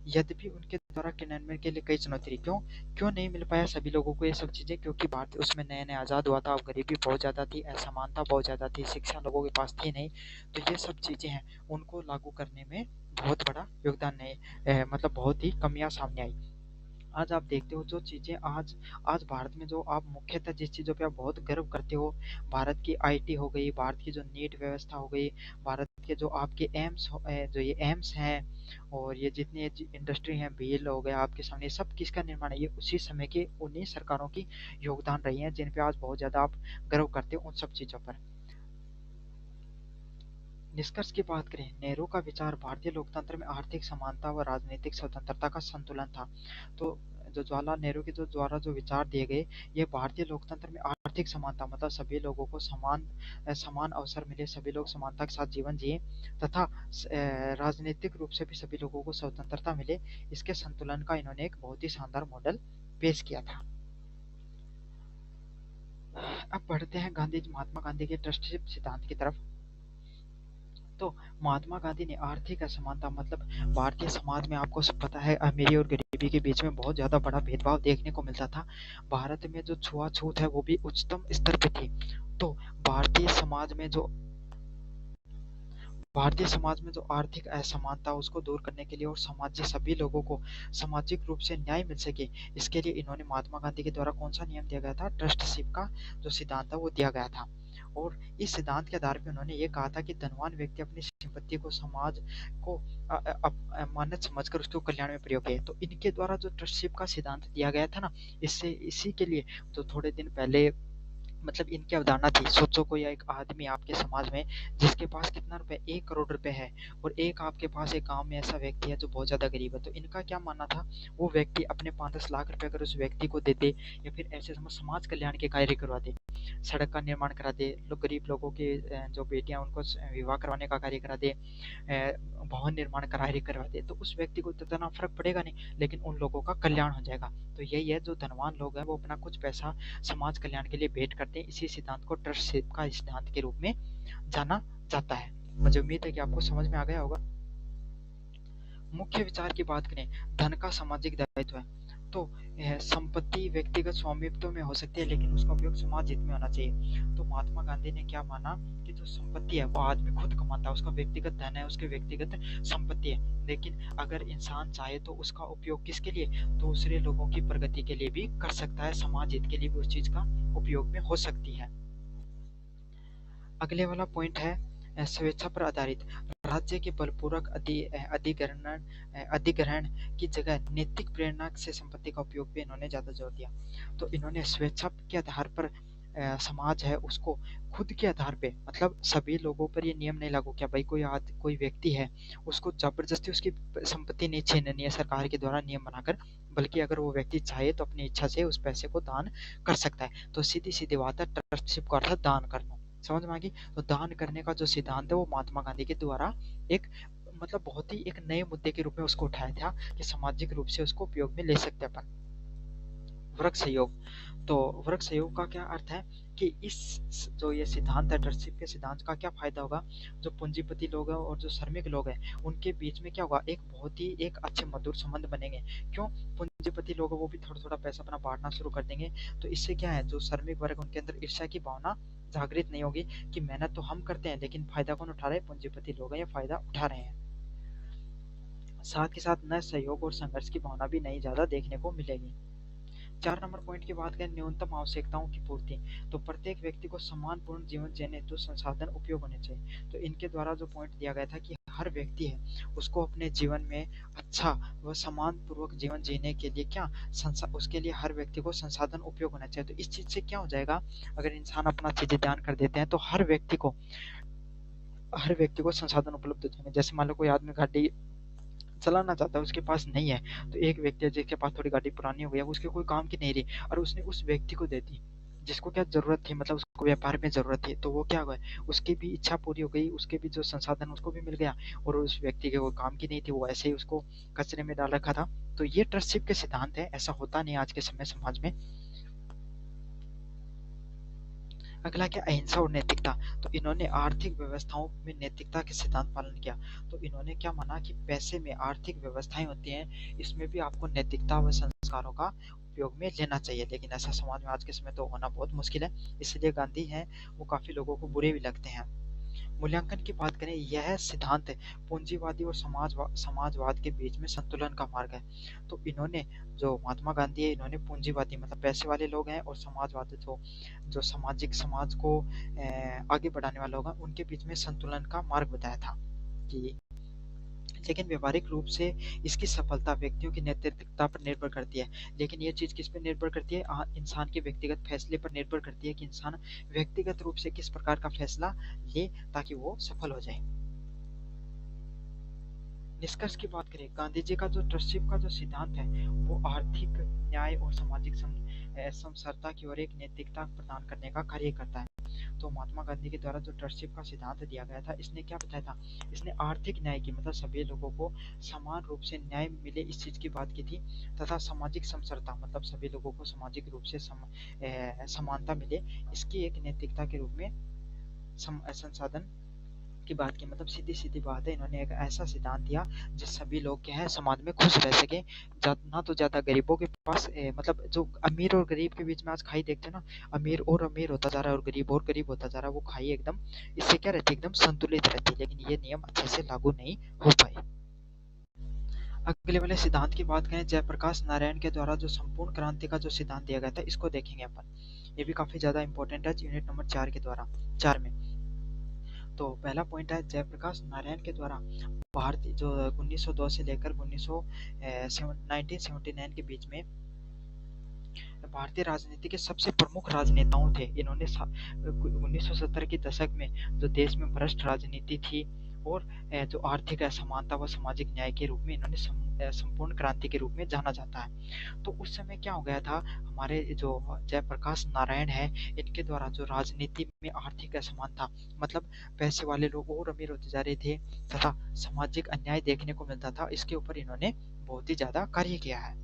यद्यपि उनके द्वारा क्रियान्वयन के लिए कई चुनौती रही। क्यों क्यों नहीं मिल पाया सभी लोगों को ये सब चीजें, क्योंकि भारत उसमें नए नए आजाद हुआ था, अब गरीबी बहुत ज्यादा थी, असमानता बहुत ज्यादा थी, शिक्षा लोगों के पास थी नहीं। तो ये सब चीजें हैं, उनको लागू करने में बहुत बड़ा योगदान नहीं, मतलब बहुत ही कमियां सामने आई। आज आप देखते हो जो चीजें आज आज भारत में, जो आप मुख्यतः जिस चीजों पे आप बहुत गर्व करते हो, भारत की आईटी हो गई, भारत की जो नीट व्यवस्था हो गई, भारत के जो आपके जो ये एम्स हैं और ये जितनी इंडस्ट्री हैं, बीएल हो गया आपके सामने, सब किसका निर्माण है? ये उसी समय के उन्हीं सरकारों की योगदान रही है जिन पे आज बहुत ज्यादा आप गर्व करते हो उन सब चीजों पर। निष्कर्ष की बात करें, नेहरू का विचार भारतीय लोकतंत्र में आर्थिक समानता व राजनीतिक स्वतंत्रता का संतुलन था। तो जो जवाहरलाल नेहरू के जो द्वारा जो विचार दिए गए, ये भारतीय लोकतंत्र में आर्थिक समानता मतलब सभी लोगों को समान अवसर मिले, सभी लोग समानता के साथ जीवन जिए तथा राजनीतिक रूप से भी सभी लोगों को स्वतंत्रता मिले, इसके संतुलन का इन्होंने एक बहुत ही शानदार मॉडल पेश किया था। अब बढ़ते हैं महात्मा गांधी के ट्रस्टीशिप सिद्धांत की तरफ। तो महात्मा गांधी ने आर्थिक असमानता मतलब भारतीय समाज में आपको सब पता है अमीरी और गरीबी के बीच में बहुत ज्यादा बड़ा भेदभाव देखने को मिलता था। भारत में जो छुआछूत है वो भी उच्चतम स्तर पे थी। तो भारतीय समाज में जो आर्थिक असमानता उसको दूर करने के लिए और समाज के सभी लोगों को सामाजिक रूप से न्याय मिल सके, इसके लिए इन्होंने महात्मा गांधी के द्वारा कौन सा नियम दिया गया था? ट्रस्टीशिप का जो सिद्धांत था वो दिया गया था। और इस सिद्धांत के आधार पर उन्होंने ये कहा था कि धनवान व्यक्ति अपनी संपत्ति को समाज को मानद समझकर उसके कल्याण में प्रयोग करे। तो इनके द्वारा जो ट्रस्टीशिप का सिद्धांत दिया गया था ना, इससे इसी के लिए तो थोड़े दिन पहले मतलब इनकी अवधारणा थी। सोचो कोई एक आदमी आपके समाज में जिसके पास कितना रुपए, 1 करोड़ रुपए है, और एक आपके पास एक गांव में ऐसा व्यक्ति है जो बहुत ज्यादा गरीब है। तो इनका क्या मानना था, वो व्यक्ति अपने 5-10 लाख रुपए अगर उस व्यक्ति को देते या फिर ऐसे समाज कल्याण के कार्य करवाते, सड़क का निर्माण करा दे, गरीब लोगों के जो बेटियां उनको विवाह करवाने का कार्य करा दे, भवन निर्माण का कार्य करवा दे, तो उस व्यक्ति को इतना फर्क पड़ेगा नहीं, लेकिन उन लोगों का कल्याण हो जाएगा। तो यही है, जो धनवान लोग हैं वो अपना कुछ पैसा समाज कल्याण के लिए भेंट करते हैं। इसी सिद्धांत को ट्रस्टीशिप का सिद्धांत के रूप में जाना जाता है। मुझे उम्मीद है कि आपको समझ में आ गया होगा। मुख्य विचार की बात करें, धन का सामाजिक दायित्व है। तो संपत्ति व्यक्तिगत स्वामित्व में हो सकती है, लेकिन उसका उपयोग समाज हित में होना चाहिए। तो महात्मा गांधी ने क्या माना कि जो संपत्ति है वो आदमी खुद कमाता है, उसका व्यक्तिगत धन है, उसके व्यक्तिगत संपत्ति है, लेकिन अगर इंसान चाहे तो उसका उपयोग किसके लिए, दूसरे लोगों की प्रगति के लिए भी कर सकता है, समाज हित के लिए भी उस चीज का उपयोग में हो सकती है। अगले वाला पॉइंट है स्वेच्छा पर आधारित। राज्य के बलपूर्वक अधिग्रहण की जगह नैतिक प्रेरणा से संपत्ति का उपयोग पे इन्होंने ज्यादा जोर दिया। तो इन्होंने स्वेच्छा के आधार पर समाज है उसको खुद के आधार पे, मतलब सभी लोगों पर ये नियम नहीं लागू किया भाई कोई व्यक्ति है उसको जबरदस्ती उसकी संपत्ति नहीं छीननी है सरकार के द्वारा नियम बनाकर, बल्कि अगर वो व्यक्ति चाहे तो अपनी इच्छा से उस पैसे को दान कर सकता है। तो सीधी सीधी बात है, ट्रस्टीशिप का अर्थ दान करना। समझ में आ गई? तो दान करने का जो सिद्धांत है वो महात्मा गांधी के द्वारा एक मतलब बहुत ही एक नए मुद्दे के रूप में उसको उठाया था कि सामाजिक रूप से उसको उपयोग में ले सकते अपन। वृक्ष सहयोग। तो वृक्ष सहयोग का क्या अर्थ है कि इस जो ये सिद्धांत है ट्रस्टीशिप के सिद्धांत का क्या फायदा होगा, जो पूंजीपति लोग हैं और जो श्रमिक लोग हैं उनके बीच में क्या होगा, एक बहुत ही एक अच्छे मधुर संबंध बनेंगे। क्यों? पूंजीपति लोग वो भी थोड़ा थोड़ा पैसा अपना बांटना शुरू कर देंगे। तो इससे क्या है, जो श्रमिक वर्ग उनके अंदर ईर्ष्या की भावना जागृत नहीं होगी कि मेहनत तो हम करते हैं लेकिन फायदा कौन उठा रहे हैं, पूंजीपति लोग हैं, ये फायदा उठा रहे हैं। साथ के साथ न सहयोग और संघर्ष की भावना भी नहीं ज्यादा देखने को मिलेगी। 4 नंबर पॉइंट की बात करें, न्यूनतम आवश्यकताओं की पूर्ति। तो प्रत्येक व्यक्ति को सम्मानपूर्ण जीवन जीने हेतु संसाधन उपयोग होने चाहिए। तो इनके द्वारा जो पॉइंट दिया गया था कि हर व्यक्ति है उसको अपने जीवन में अच्छा व सम्मान पूर्वक जीवन जीने के लिए क्या उसके लिए हर व्यक्ति को संसाधन उपयोग होना चाहिए। तो इस चीज से क्या हो जाएगा, अगर इंसान अपना चीजें दान कर देते हैं तो हर व्यक्ति को संसाधन उपलब्ध हो जाएंगे। जैसे मान लो कोई आदमी गाड़ी चलाना चाहता है, उसके पास नहीं है, तो एक व्यक्ति है जिसके पास थोड़ी गाड़ी पुरानी हो गई है, उसके कोई काम की नहीं रही और उसने उस व्यक्ति को दे दी जिसको क्या जरूरत थी, मतलब उसको व्यापार में जरूरत थी, तो वो क्या हुआ, उसकी भी इच्छा पूरी हो गई, उसके भी जो संसाधन उसको भी मिल गया और उस व्यक्ति के कोई काम की नहीं थी, वो ऐसे ही उसको कचरे में डाल रखा था। तो ये ट्रस्टीशिप के सिद्धांत है, ऐसा होता नहीं आज के समय समाज में। अगला क्या, अहिंसा और नैतिकता। तो इन्होंने आर्थिक व्यवस्थाओं में नैतिकता के सिद्धांत पालन किया। तो इन्होंने क्या माना कि पैसे में आर्थिक व्यवस्थाएं होती हैं, इसमें भी आपको नैतिकता व संस्कारों का उपयोग में लेना चाहिए, लेकिन ऐसा समाज में आज के समय तो होना बहुत मुश्किल है, इसलिए गांधी हैं वो काफी लोगों को बुरे भी लगते हैं। मूल्यांकन की बात करें, यह सिद्धांत पूंजीवादी और समाजवाद के बीच में संतुलन का मार्ग है। तो इन्होंने, जो महात्मा गांधी है, इन्होंने पूंजीवादी मतलब पैसे वाले लोग हैं, और समाजवादी जो जो सामाजिक समाज को आगे बढ़ाने वाले लोग हैं, उनके बीच में संतुलन का मार्ग बताया था कि, लेकिन व्यवहारिक रूप से इसकी सफलता व्यक्तियों की नैतिकता पर निर्भर करती है। लेकिन ये चीज किस पर निर्भर करती है? इंसान के व्यक्तिगत फैसले पर निर्भर करती है कि इंसान व्यक्तिगत रूप से किस प्रकार का फैसला ले ताकि वो सफल हो जाए। निष्कर्ष की बात करें, गांधी जी का जो ट्रस्टशिप का जो सिद्धांत है, वो आर्थिक न्याय और सामाजिक समसरता की ओर एक नैतिकता प्रदान करने का कार्य करता है। तो महात्मा गांधी के द्वारा जो ट्रस्टशिप का सिद्धांत दिया गया था, इसने क्या बताया था? इसने आर्थिक न्याय की मतलब सभी लोगों को समान रूप से न्याय मिले, इस चीज की बात की थी, तथा सामाजिक समसरता मतलब सभी लोगों को सामाजिक रूप से समानता मिले, इसकी एक नैतिकता के रूप में संसाधन की बात की। मतलब सीधी सीधी बात है, इन्होंने एक ऐसा सिद्धांत दिया जिस सभी लोग क्या है समाज में खुश रह सके। ना तो ज्यादा गरीबों के पास मतलब जो अमीर और गरीब के बीच में आज खाई देखते हैं ना, अमीर और अमीर होता जा रहा है और गरीब और गरीब होता जा रहा है, वो खाई एकदम इससे क्या रहती है, एकदम संतुलित रहती है। लेकिन ये नियम अच्छे से लागू नहीं हो पाए। अगले वाले सिद्धांत की बात करें, जयप्रकाश नारायण के द्वारा जो संपूर्ण क्रांति का जो सिद्धांत दिया गया था, इसको देखेंगे अपन। ये भी काफी ज्यादा इंपॉर्टेंट है यूनिट नंबर 4 के द्वारा 4 में। तो पहला पॉइंट है, जयप्रकाश नारायण के द्वारा भारतीय जो 1902 से लेकर 1979 के बीच में भारतीय राजनीति के सबसे प्रमुख राजनेताओं थे। इन्होंने 1970 के दशक में जो देश में भ्रष्ट राजनीति थी और जो आर्थिक असमानता व सामाजिक न्याय के रूप में इन्होंने संपूर्ण क्रांति के रूप में जाना जाता है। तो उस समय क्या हो गया था, हमारे जो जयप्रकाश नारायण है, इनके द्वारा जो राजनीति में आर्थिक असमानता मतलब पैसे वाले लोग और अमीर होते जा रहे थे तथा सामाजिक अन्याय देखने को मिलता था, इसके ऊपर इन्होंने बहुत ही ज्यादा कार्य किया है।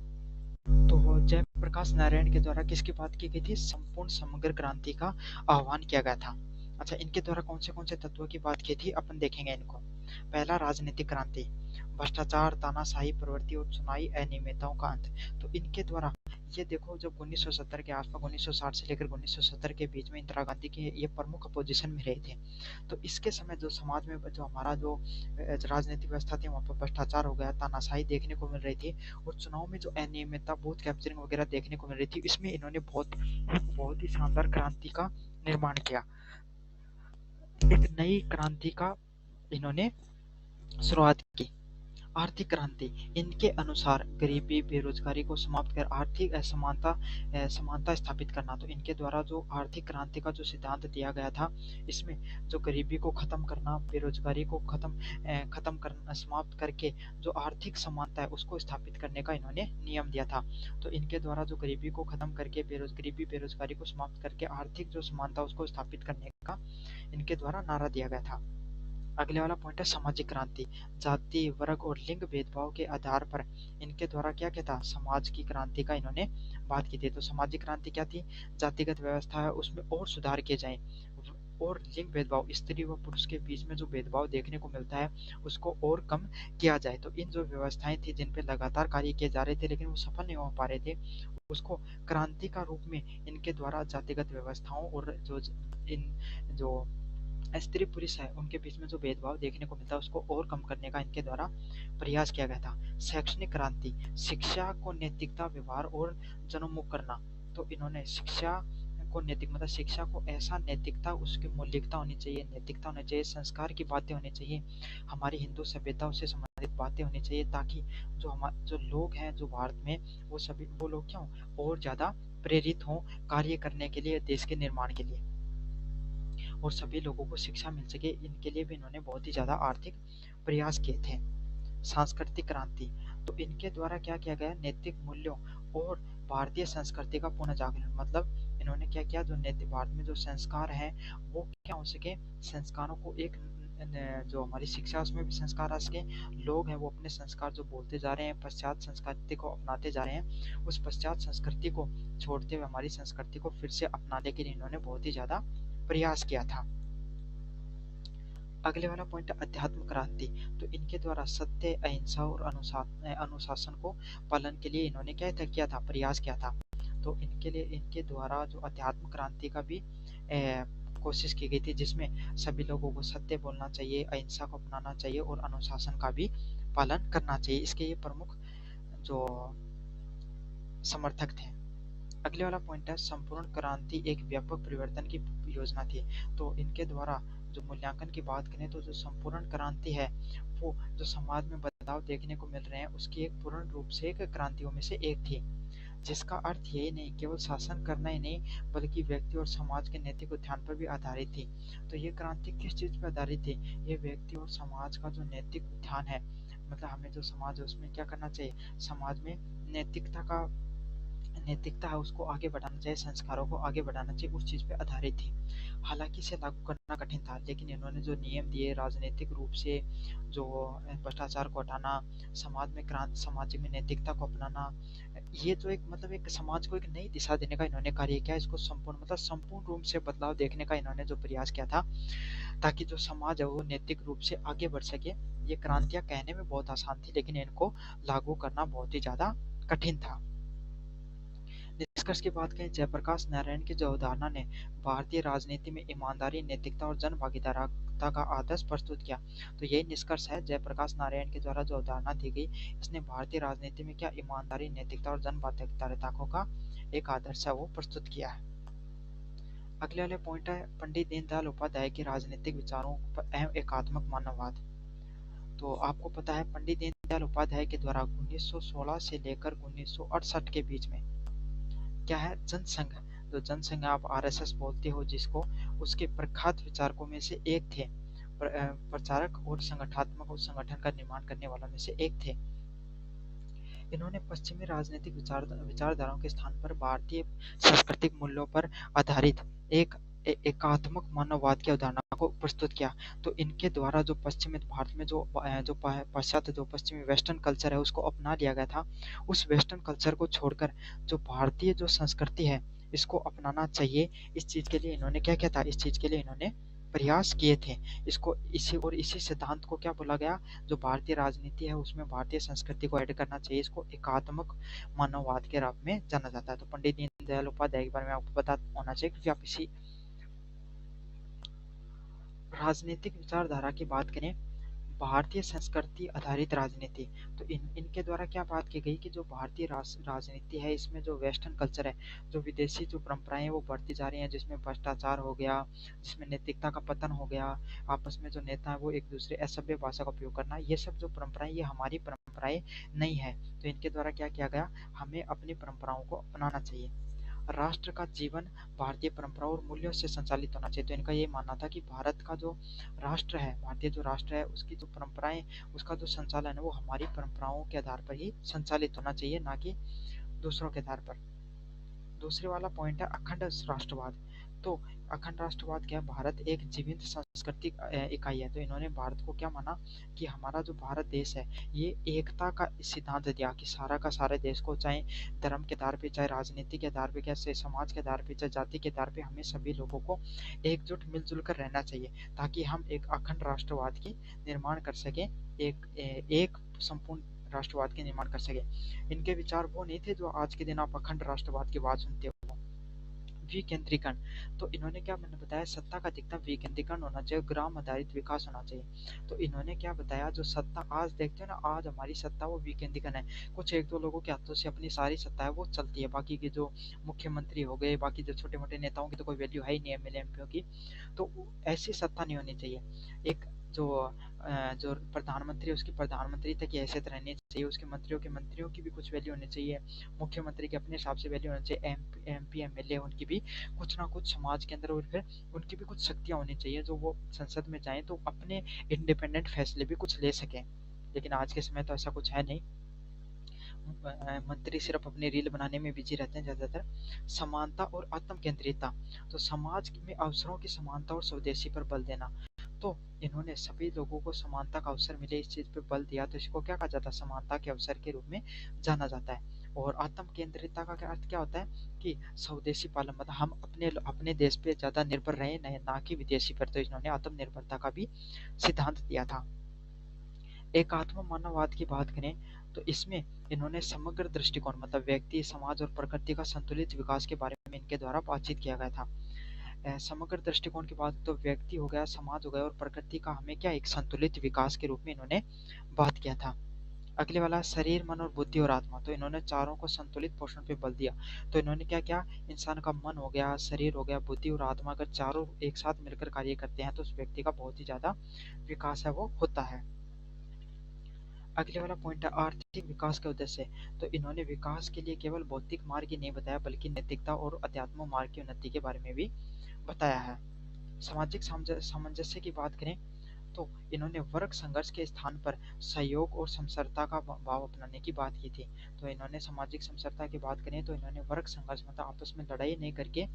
तो जयप्रकाश नारायण के द्वारा किसकी बात की गई थी? संपूर्ण समग्र क्रांति का आह्वान किया गया था। अच्छा, इनके द्वारा कौन से तत्वों की बात की थी, अपन देखेंगे इनको। पहला, राजनीतिक क्रांति, भ्रष्टाचार, तानाशाही प्रवृत्ति और चुनावी अनियमितताओं का अंत। तो इनके द्वारा ये देखो, जब 1970 के आसपास 1960 से लेकर 1970 के बीच में इंदिरा गांधी की ये प्रमुख अपोजिशन में रहे थे। तो इसके समय जो समाज में जो हमारा जो राजनीतिक व्यवस्था थी, वहाँ पर भ्रष्टाचार हो गया, तानाशाही देखने को मिल रही थी, और चुनाव में जो अनियमितता, बूथ कैप्चरिंग वगैरह देखने को मिल रही थी, इसमें इन्होंने बहुत ही शानदार क्रांति का निर्माण किया। एक नई क्रांति का इन्होंने शुरुआत की। आर्थिक क्रांति, इनके अनुसार गरीबी बेरोजगारी को समाप्त कर आर्थिक समानता स्थापित करना। तो इनके द्वारा जो आर्थिक क्रांति का जो सिद्धांत दिया गया था, इसमें जो गरीबी को खत्म करना, बेरोजगारी को खत्म करना, समाप्त करके जो आर्थिक समानता है उसको स्थापित करने का इन्होंने नियम दिया था। तो इनके द्वारा जो गरीबी को खत्म करके बेरोजगारी को समाप्त करके आर्थिक जो समानता उसको स्थापित करने का इनके द्वारा नारा दिया गया था। अगले वाला पॉइंट है सामाजिक क्रांति, जाति, वर्ग और लिंग भेदभाव के आधार पर इनके द्वारा क्या क्या था, समाज की क्रांति का इन्होंने बात की थी। तो सामाजिक क्रांति क्या थी? जातिगत व्यवस्था है उसमें और सुधार किए जाए, और लिंग भेदभाव, स्त्री व पुरुष के बीच में जो भेदभाव देखने को मिलता है उसको और कम किया जाए। तो इन जो व्यवस्थाएं थी जिन पे लगातार कार्य किए जा रहे थे लेकिन वो सफल नहीं हो पा रहे थे, उसको क्रांति का रूप में इनके द्वारा जातिगत व्यवस्थाओं और जो स्त्री पुरुष है उनके बीच में जो भेदभाव देखने को मिलता है उसको और कम करने का इनके द्वारा प्रयास किया गया था। शैक्षणिक क्रांति, शिक्षा को नैतिकता, व्यवहार और जनोन्मुख करना। तो इन्होंने शिक्षा को नैतिक मतलब शिक्षा को ऐसा नैतिकता, उसकी मौलिकता होनी चाहिए, नैतिकता होनी चाहिए, संस्कार की बातें होनी चाहिए, हमारी हिंदू सभ्यता से संबंधित बातें होनी चाहिए, ताकि जो लोग हैं जो भारत में, वो सभी वो लोग क्या हो और ज्यादा प्रेरित हों कार्य करने के लिए, देश के निर्माण के लिए, और सभी लोगों को शिक्षा मिल सके। इनके लिए भी इन्होंने बहुत ही ज्यादा आर्थिक प्रयास किए थे। सांस्कृतिक क्रांति, तो इनके द्वारा क्या किया गया, नैतिक मूल्यों और भारतीय संस्कृति का पुनः जागरण। मतलब इन्होंने क्या किया, जो नैतिक भारत में जो संस्कार हैं वो क्या हो सके, संस्कारों को एक जो हमारी शिक्षा उसमें भी संस्कार आ सके, लोग हैं वो अपने संस्कार जो बोलते जा रहे हैं, पश्चात संस्कृति को अपनाते जा रहे हैं, उस पश्चात संस्कृति को छोड़ते हुए हमारी संस्कृति को फिर से अपनाने के लिए इन्होंने बहुत ही ज्यादा प्रयास किया था। अगले वाला पॉइंट है अध्यात्म क्रांति। तो इनके द्वारा सत्य, अहिंसा और अनुशासन को पालन के लिए इन्होंने किया था, प्रयास किया था। तो इनके लिए इनके द्वारा जो अध्यात्म क्रांति का भी कोशिश की गई थी, जिसमें सभी लोगों को सत्य बोलना चाहिए, अहिंसा को अपनाना चाहिए और अनुशासन का भी पालन करना चाहिए। इसके ये प्रमुख जो समर्थक थे। अगले वाला पॉइंट है संपूर्ण क्रांति एक व्यापक परिवर्तन की योजना थी। तो इनके द्वारा जो मूल्यांकन की बात करें तो जो संपूर्ण क्रांति है वो जो समाज में बदलाव देखने को मिल रहे हैं उसकी एक पूर्ण रूप से एक क्रांतियों में से एक थी, जिसका अर्थ यही नहीं केवल शासन करना ही नहीं बल्कि व्यक्ति और समाज के नैतिक उत्थान पर भी आधारित थी। तो ये क्रांति किस चीज पर आधारित थी? ये व्यक्ति और समाज का जो नैतिक उत्थान है, मतलब हमें जो समाज है उसमें क्या करना चाहिए, समाज में नैतिकता है उसको आगे बढ़ाना चाहिए, संस्कारों को आगे बढ़ाना चाहिए, उस चीज पे आधारित थी। हालांकि इसे लागू करना कठिन था, लेकिन इन्होंने जो नियम दिए राजनीतिक रूप से जो भ्रष्टाचार को हटाना, समाज में क्रांति, समाज में नैतिकता को अपनाना, ये जो एक मतलब एक समाज को एक नई दिशा देने का इन्होंने कार्य किया। इसको संपूर्ण मतलब संपूर्ण रूप से बदलाव देखने का इन्होंने जो प्रयास किया था, ताकि जो समाज है वो नैतिक रूप से आगे बढ़ सके। ये क्रांतियां कहने में बहुत आसान थी, लेकिन इनको लागू करना बहुत ही ज्यादा कठिन था। निष्कर्ष की बात करें, जयप्रकाश नारायण की जो अवधारणा ने भारतीय राजनीति में ईमानदारी, नैतिकता और जन भागीदारिता का आदर्श प्रस्तुत किया। तो यही निष्कर्ष है, जयप्रकाश नारायण के द्वारा जो अवधारणा दी गई, इसने भारतीय राजनीति में क्या ईमानदारी, नैतिकता और जन भागीदारिता का एक आदर्श है वो प्रस्तुत किया है। अगले वाले पॉइंट है पंडित दीनदयाल उपाध्याय के राजनीतिक विचारों पर अहम एकात्मक मानववाद। तो आपको पता है पंडित दीनदयाल उपाध्याय के द्वारा 1916 से लेकर 1968 के बीच में क्या है, जनसंघ, जो जनसंघ आप आरएसएस बोलते हो जिसको, उसके प्रख्यात विचारकों में से एक थे, प्रचारक और संगठनात्मक और संगठन का निर्माण करने वालों में से एक थे। इन्होंने पश्चिमी राजनीतिक विचारधाराओं के स्थान पर भारतीय सांस्कृतिक मूल्यों पर आधारित एकात्मक मानववाद की अवधारणा को प्रस्तुत किया। तो इनके द्वारा जो पश्चिमी भारत में जो पाश्चात्य जो पश्चिमी वेस्टर्न कल्चर है उसको अपना लिया गया था, उस वेस्टर्न कल्चर को छोड़कर जो भारतीय जो संस्कृति है इसको अपनाना चाहिए। इस चीज के लिए इन्होंने क्या किया था, इस चीज के लिए इन्होंने प्रयास किए थे। इसी सिद्धांत को क्या बोला गया, जो भारतीय राजनीति है उसमें भारतीय संस्कृति को ऐड करना चाहिए, इसको एकात्मक मानववाद के रूप में जाना जाता है। तो पंडित दीनदयाल उपाध्याय के बारे में आपको पता होना चाहिए, क्योंकि आप इसी राजनीतिक विचारधारा की बात करें, भारतीय संस्कृति आधारित राजनीति, तो इनके द्वारा क्या बात की गई कि जो भारतीय राजनीति है इसमें जो वेस्टर्न कल्चर है, जो विदेशी जो परंपराएं हैं वो बढ़ती जा रही हैं, जिसमें भ्रष्टाचार हो गया, जिसमें नैतिकता का पतन हो गया, आपस में जो नेता है वो एक दूसरे असभ्य भाषा का उपयोग करना, ये सब जो परंपराएं ये हमारी परंपराएं नहीं है। तो इनके द्वारा क्या किया गया, हमें अपनी परंपराओं को अपनाना चाहिए। राष्ट्र का जीवन भारतीय परंपराओं और मूल्यों से संचालित होना चाहिए। तो इनका ये मानना था कि भारत का जो राष्ट्र है, भारतीय जो राष्ट्र है उसकी जो परंपराएं, उसका जो संचालन है वो हमारी परंपराओं के आधार पर ही संचालित होना चाहिए, ना कि दूसरों के आधार पर। दूसरे वाला पॉइंट है अखंड राष्ट्रवाद। तो अखंड राष्ट्रवाद क्या है, भारत एक जीवित सांस्कृतिक इकाई है। तो इन्होंने भारत को क्या माना कि हमारा जो भारत देश है ये एकता का सिद्धांत दिया कि सारा का सारे देश को, चाहे धर्म के आधार पे, चाहे राजनीति के आधार पे, चाहे समाज के आधार पे, चाहे जाति के आधार पे, हमें सभी लोगों को एकजुट मिलजुल कर रहना चाहिए, ताकि हम एक अखंड राष्ट्रवाद की निर्माण कर सके, एक संपूर्ण राष्ट्रवाद के निर्माण कर सके। इनके विचार वो नहीं थे जो आज के दिन आप अखंड राष्ट्रवाद की बात सुनते हो। विकेंद्रीकरण, तो इन्होंने क्या मैंने बताया, सत्ता का अधिकतम विकेंद्रीकरण होना चाहिए, ग्राम आधारित विकास होना चाहिए। तो इन्होंने क्या बताया, जो सत्ता आज देखते हो ना, आज हमारी सत्ता वो विकेंद्रीकरण है, कुछ एक दो लोगों के हाथों से अपनी सारी सत्ता है वो चलती है, बाकी के जो मुख्यमंत्री हो गए, बाकी जो छोटे मोटे नेताओं की तो कोई वैल्यू है ही नहीं, एमएलए एमपीओ की। तो ऐसी सत्ता नहीं होनी चाहिए। एक जो प्रधानमंत्री है उसकी प्रधानमंत्री तक की हैसियत रहनी चाहिए, उसके मंत्रियों की भी कुछ वैल्यू होनी चाहिए, मुख्यमंत्री के अपने हिसाब से वैल्यू होनी चाहिए, एमपी एमएलए उनकी भी कुछ ना कुछ समाज के अंदर, और फिर उनकी भी कुछ शक्तियां होनी चाहिए जो वो संसद में जाएं तो अपने इंडिपेंडेंट फैसले भी कुछ ले सकें। लेकिन आज के समय तो ऐसा कुछ है नहीं, मंत्री सिर्फ अपनी रील बनाने में बिजी रहते हैं ज्यादातर। समानता और आत्म केंद्रितता, तो समाज में अवसरों की समानता और स्वदेशी पर बल देना। तो इन्होंने सभी लोगों को समानता का अवसर मिले इस चीज पे बल दिया, तो इसको क्या कहा जाता है, समानता के अवसर के रूप में जाना जाता है। और आत्म केंद्रितता का क्या अर्थ क्या होता है कि स्वदेशी पालन, मतलब हम अपने देश पे ज्यादा निर्भर रहे, ना कि विदेशी पर। तो इन्होंने आत्मनिर्भरता का भी सिद्धांत दिया था। एकात्म मानववाद की बात करें तो इसमें इन्होंने समग्र दृष्टिकोण, मतलब व्यक्ति, समाज और प्रकृति का संतुलित विकास के बारे में इनके द्वारा बातचीत किया गया था। समग्र दृष्टिकोण की बात तो व्यक्ति हो गया, समाज हो गया और प्रकृति का हमें क्या एक संतुलित विकास के रूप में इन्होंने बात किया था। अगले वाला शरीर, मन और बुद्धि और आत्मा, तो इन्होंने चारों को संतुलित पोषण पे बल दिया। तो इन्होंने क्या किया, इंसान का मन हो गया, शरीर हो गया, बुद्धि और आत्मा, अगर चारों एक साथ मिलकर कार्य करते हैं तो उस व्यक्ति का बहुत ही ज्यादा विकास है वो होता है। अगले वाला पॉइंट है आर्थिक विकास के उद्देश्य। तो इन्होंने विकास के लिए केवल भौतिक मार्ग ही नहीं बताया बल्कि नैतिकता और अध्यात्म मार्ग की उन्नति के बारे में भी बताया है। सामाजिक सामंजस्य की बात करें तो इन्होंने वर्ग संघर्ष के स्थान पर सहयोग और समसरता का भाव अपनाने की बात की थी। तो इन्होंने सामाजिक समसरता की बात करें तो इन्होंने वर्ग संघर्ष मतलब आपस में लड़ाई नहीं करके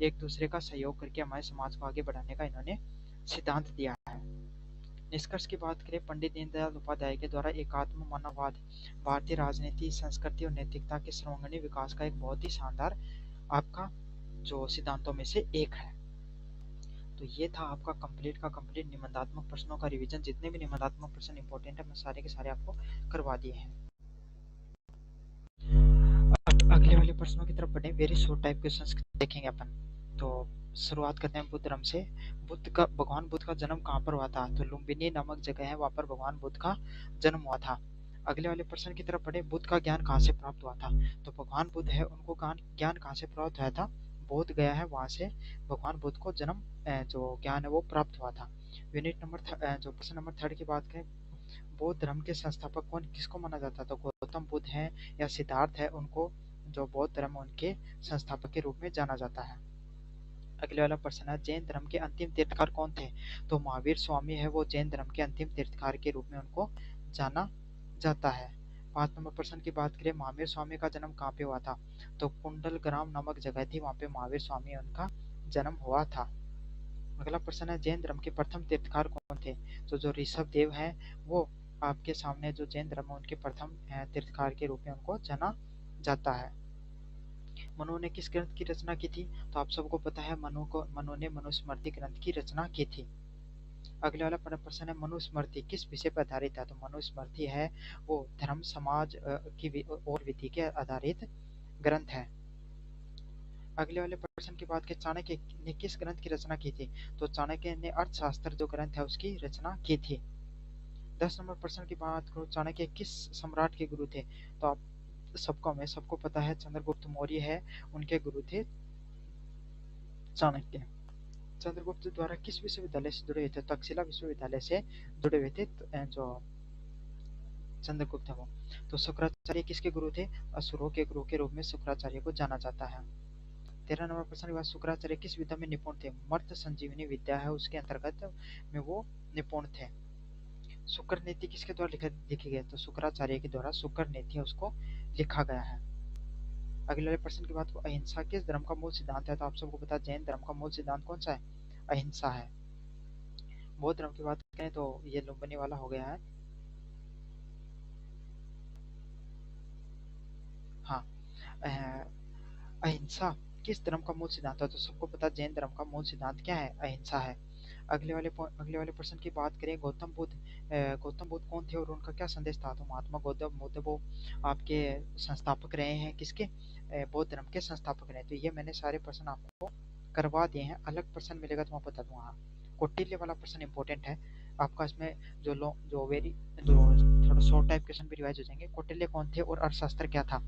एक दूसरे का सहयोग करके हमारे समाज को आगे बढ़ाने का इन्होंने सिद्धांत दिया है। निष्कर्ष की बात करें, पंडित दीनदयाल उपाध्याय के द्वारा एकात्म मानववाद भारतीय राजनीति, संस्कृति और नैतिकता के सर्वांगीण विकास का एक बहुत ही शानदार आपका जो सिद्धांतों में से एक है। तो ये था आपका कंप्लीट का कंप्लीट निबंधात्मक प्रश्नों का रिवीजन। जितने भी निबंधात्मक प्रश्न इंपॉर्टेंट है मैं सारे के सारे आपको करवा दिए हैं। अब अगले वाले प्रश्नों की तरफ बढ़े। वेरी शॉर्ट टाइप क्वेश्चंस देखेंगे अपन। तो शुरुआत करते हैं बुद्ध धर्म से। भगवान बुद्ध का जन्म कहाँ पर हुआ था? तो लुम्बिनी नामक जगह है, वहां पर भगवान बुद्ध का जन्म हुआ था। अगले वाले प्रश्न की तरफ बढ़े। बुद्ध का ज्ञान कहाँ से प्राप्त हुआ था? तो भगवान बुद्ध है, उनको ज्ञान कहाँ से प्राप्त हुआ था? बोध गया है, वहां से भगवान बुद्ध को जन्म जो ज्ञान है वो प्राप्त हुआ था। यूनिट नंबर जो प्रश्न नंबर 3 की बात करें, बौद्ध धर्म के संस्थापक कौन किसको माना जाता है? तो गौतम बुद्ध हैं या सिद्धार्थ है, उनको जो बौद्ध धर्म उनके संस्थापक के रूप में जाना जाता है। अगले वाला प्रश्न है, जैन धर्म के अंतिम तीर्थकार कौन थे? तो महावीर स्वामी है, वो जैन धर्म के अंतिम तीर्थकार के रूप में उनको जाना जाता है। 5 नंबर प्रश्न की बात करें, महावीर स्वामी का जन्म कहाँ पे हुआ था? तो कुंडलग्राम नामक जगह थी, वहां पे महावीर स्वामी उनका जन्म हुआ था। अगला प्रश्न है, जैन धर्म के प्रथम तीर्थकार कौन थे? तो जो ऋषभ देव हैं वो आपके सामने जो जैन धर्म है उनके प्रथम तीर्थकार के रूप में उनको जाना जाता है। मनु ने किस ग्रंथ की रचना की थी? तो आप सबको पता है मनु ने मनुस्मृति ग्रंथ की रचना की थी। अगले वाला प्रश्न है, मनुस्मृति किस विषय पर आधारित है? तो मनुस्मृति है वो धर्म समाज की और विधि के आधारित ग्रंथ है। अगले वाले प्रश्न की बात करें, चाणक्य ने किस ग्रंथ की रचना की थी? तो चाणक्य ने अर्थशास्त्र जो ग्रंथ है उसकी रचना की थी। 10 नंबर प्रश्न की बात करो, चाणक्य किस सम्राट के गुरु थे? तो आप सबको पता है चंद्रगुप्त मौर्य है, उनके गुरु थे चाणक्य। चंद्रगुप्त द्वारा किस विश्वविद्यालय से जुड़े हुए थे? तक्षशिला विश्वविद्यालय से जुड़े हुए थे जो चंद्रगुप्त है वो। तो शुक्राचार्य किसके गुरु थे? असुरों के गुरु के रूप में शुक्राचार्य को जाना जाता है। 13 नंबर प्रश्न के बाद, शुक्राचार्य किस विद्या में निपुण थे? मर्त संजीवनी विद्या है उसके अंतर्गत में वो निपुण थे। शुक्र नीति किसके द्वारा लिखी गई? तो शुक्राचार्य के द्वारा शुक्र नीति उसको लिखा गया है। अगले वाले प्रश्न की बात को, अहिंसा किस धर्म का मूल सिद्धांत है? तो आप सबको पता है जैन धर्म का मूल सिद्धांत कौन सा है? अहिंसा है। बौद्ध धर्म की बात करें तो ये लुम्बिनी वाला हो गया है। हाँ, अहिंसा किस धर्म का मूल सिद्धांत है? तो सबको पता जैन धर्म का मूल सिद्धांत क्या है? अहिंसा है। अगले वाले प्रश्न की बात करें, गौतम बुद्ध कौन थे और उनका क्या संदेश था? तो महात्मा गौतम बुद्ध वो आपके संस्थापक रहे हैं, किसके? बौद्ध धर्म के संस्थापक रहे। तो ये मैंने सारे प्रश्न आपको करवा दिए हैं। अलग प्रश्न मिलेगा तो मैं बता दूंगा। कौटिल्य वाला प्रश्न इंपॉर्टेंट है आपका, इसमें जो थोड़ा शॉर्ट टाइप क्वेश्चन भी रिवाइज हो जाएंगे। कौटिल्य कौन थे और अर्थशास्त्र क्या था?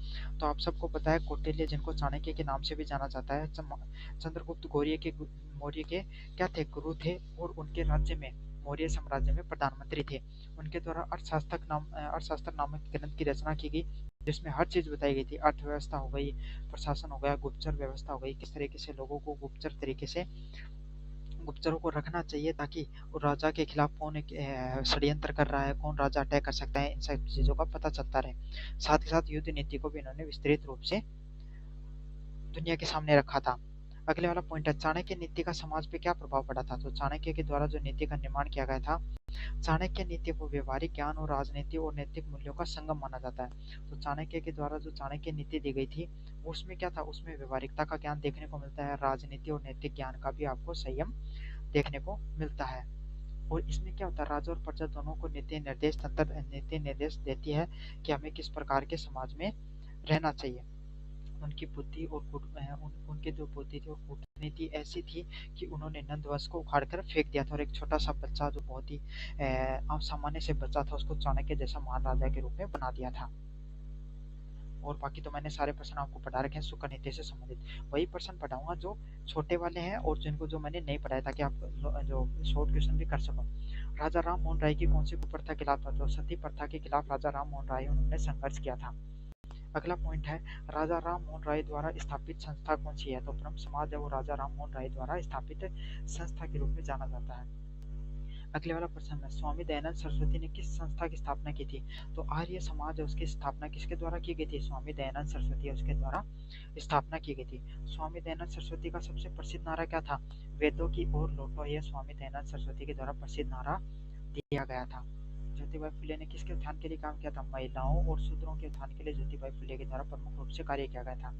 तो आप सबको पता है कौटिल्य, जिनको चाणक्य के नाम से भी जाना जाता है, चंद्रगुप्त मौर्य के क्या थे? गुरु थे और उनके राज्य में मौर्य साम्राज्य में प्रधानमंत्री थे। उनके द्वारा अर्थशास्त्र नामक ग्रंथ की रचना की गई, जिसमें हर चीज बताई गई थी। अर्थव्यवस्था हो गई, प्रशासन हो गया, गुप्तचर व्यवस्था हो गई, किस तरीके से लोगों को गुप्तचर तरीके से गुप्तचरों को रखना चाहिए ताकि राजा के खिलाफ कौन षड्यंत्र कर रहा है, कौन राजा अटैक कर सकता है, इन सब चीजों का पता चलता रहे। साथ ही साथ युद्ध नीति को भी इन्होंने विस्तृत रूप से दुनिया के सामने रखा था। अगले वाला पॉइंट है, चाणक्य नीति का समाज पे क्या प्रभाव पड़ा था? तो चाणक्य के द्वारा जो नीति का निर्माण किया गया था, चाणक्य नीति को व्यवहारिक ज्ञान और राजनीति और नैतिक मूल्यों का संगम माना जाता है। तो चाणक्य के द्वारा जो चाणक्य नीति दी गई थी उसमें क्या था? उसमें व्यवहारिकता का ज्ञान देखने को मिलता है, राजनीति और नैतिक ज्ञान का भी आपको संयम देखने को मिलता है। और इसमें क्या होता है, राजा और प्रजा दोनों को नीति निर्देश देती है कि हमें किस प्रकार के समाज में रहना चाहिए। उनकी बुद्धि और उनके जो बुद्धि थी और कूटनीति ऐसी थी कि उन्होंने नंदवंश को उखाड़कर फेंक दिया था और एक छोटा सा बच्चा जो बहुत ही सामान्य से बच्चा था उसको चाणक्य जैसा महान राजा के रूप में बना दिया था। और बाकी तो मैंने सारे प्रश्न आपको पढ़ा रखे हैं शुक्र नीति से संबंधित। वही प्रश्न पढ़ाऊंगा जो छोटे वाले हैं और जिनको जो मैंने नहीं पढ़ाया ताकि आप जो शॉर्ट क्वेश्चन भी कर सको। राजा राम मोहन राय की कौन सी कुप्रथा के खिलाफ था? तो सती प्रथा के खिलाफ राजा राम मोहन राय उन्होंने संघर्ष किया था। अगला पॉइंट है राजा राम मोहन राय द्वारा स्थापित संस्था कौन सी है? तो ब्रह्म समाज है वो राजा राम मोहन राय द्वारा स्थापित संस्था के रूप में जाना जाता है। अगले वाला प्रश्न है स्वामी दयानंद सरस्वती ने किस संस्था की स्थापना की थी? तो आर्य समाज है उसकी स्थापना किसके द्वारा की गई थी? स्वामी दयानंद सरस्वती है उसके द्वारा स्थापना की गई थी। स्वामी दयानंद सरस्वती का सबसे प्रसिद्ध नारा क्या था? वेदों की ओर लौटो, यह स्वामी दयानंद सरस्वती के द्वारा प्रसिद्ध नारा दिया गया था। ज्योतिबाई फुले ने किसके उत्थान के लिए काम किया था? महिलाओं और शूद्रों के उत्थान के लिए ज्योतिबाई फुले के द्वारा प्रमुख रूप से कार्य किया गया था।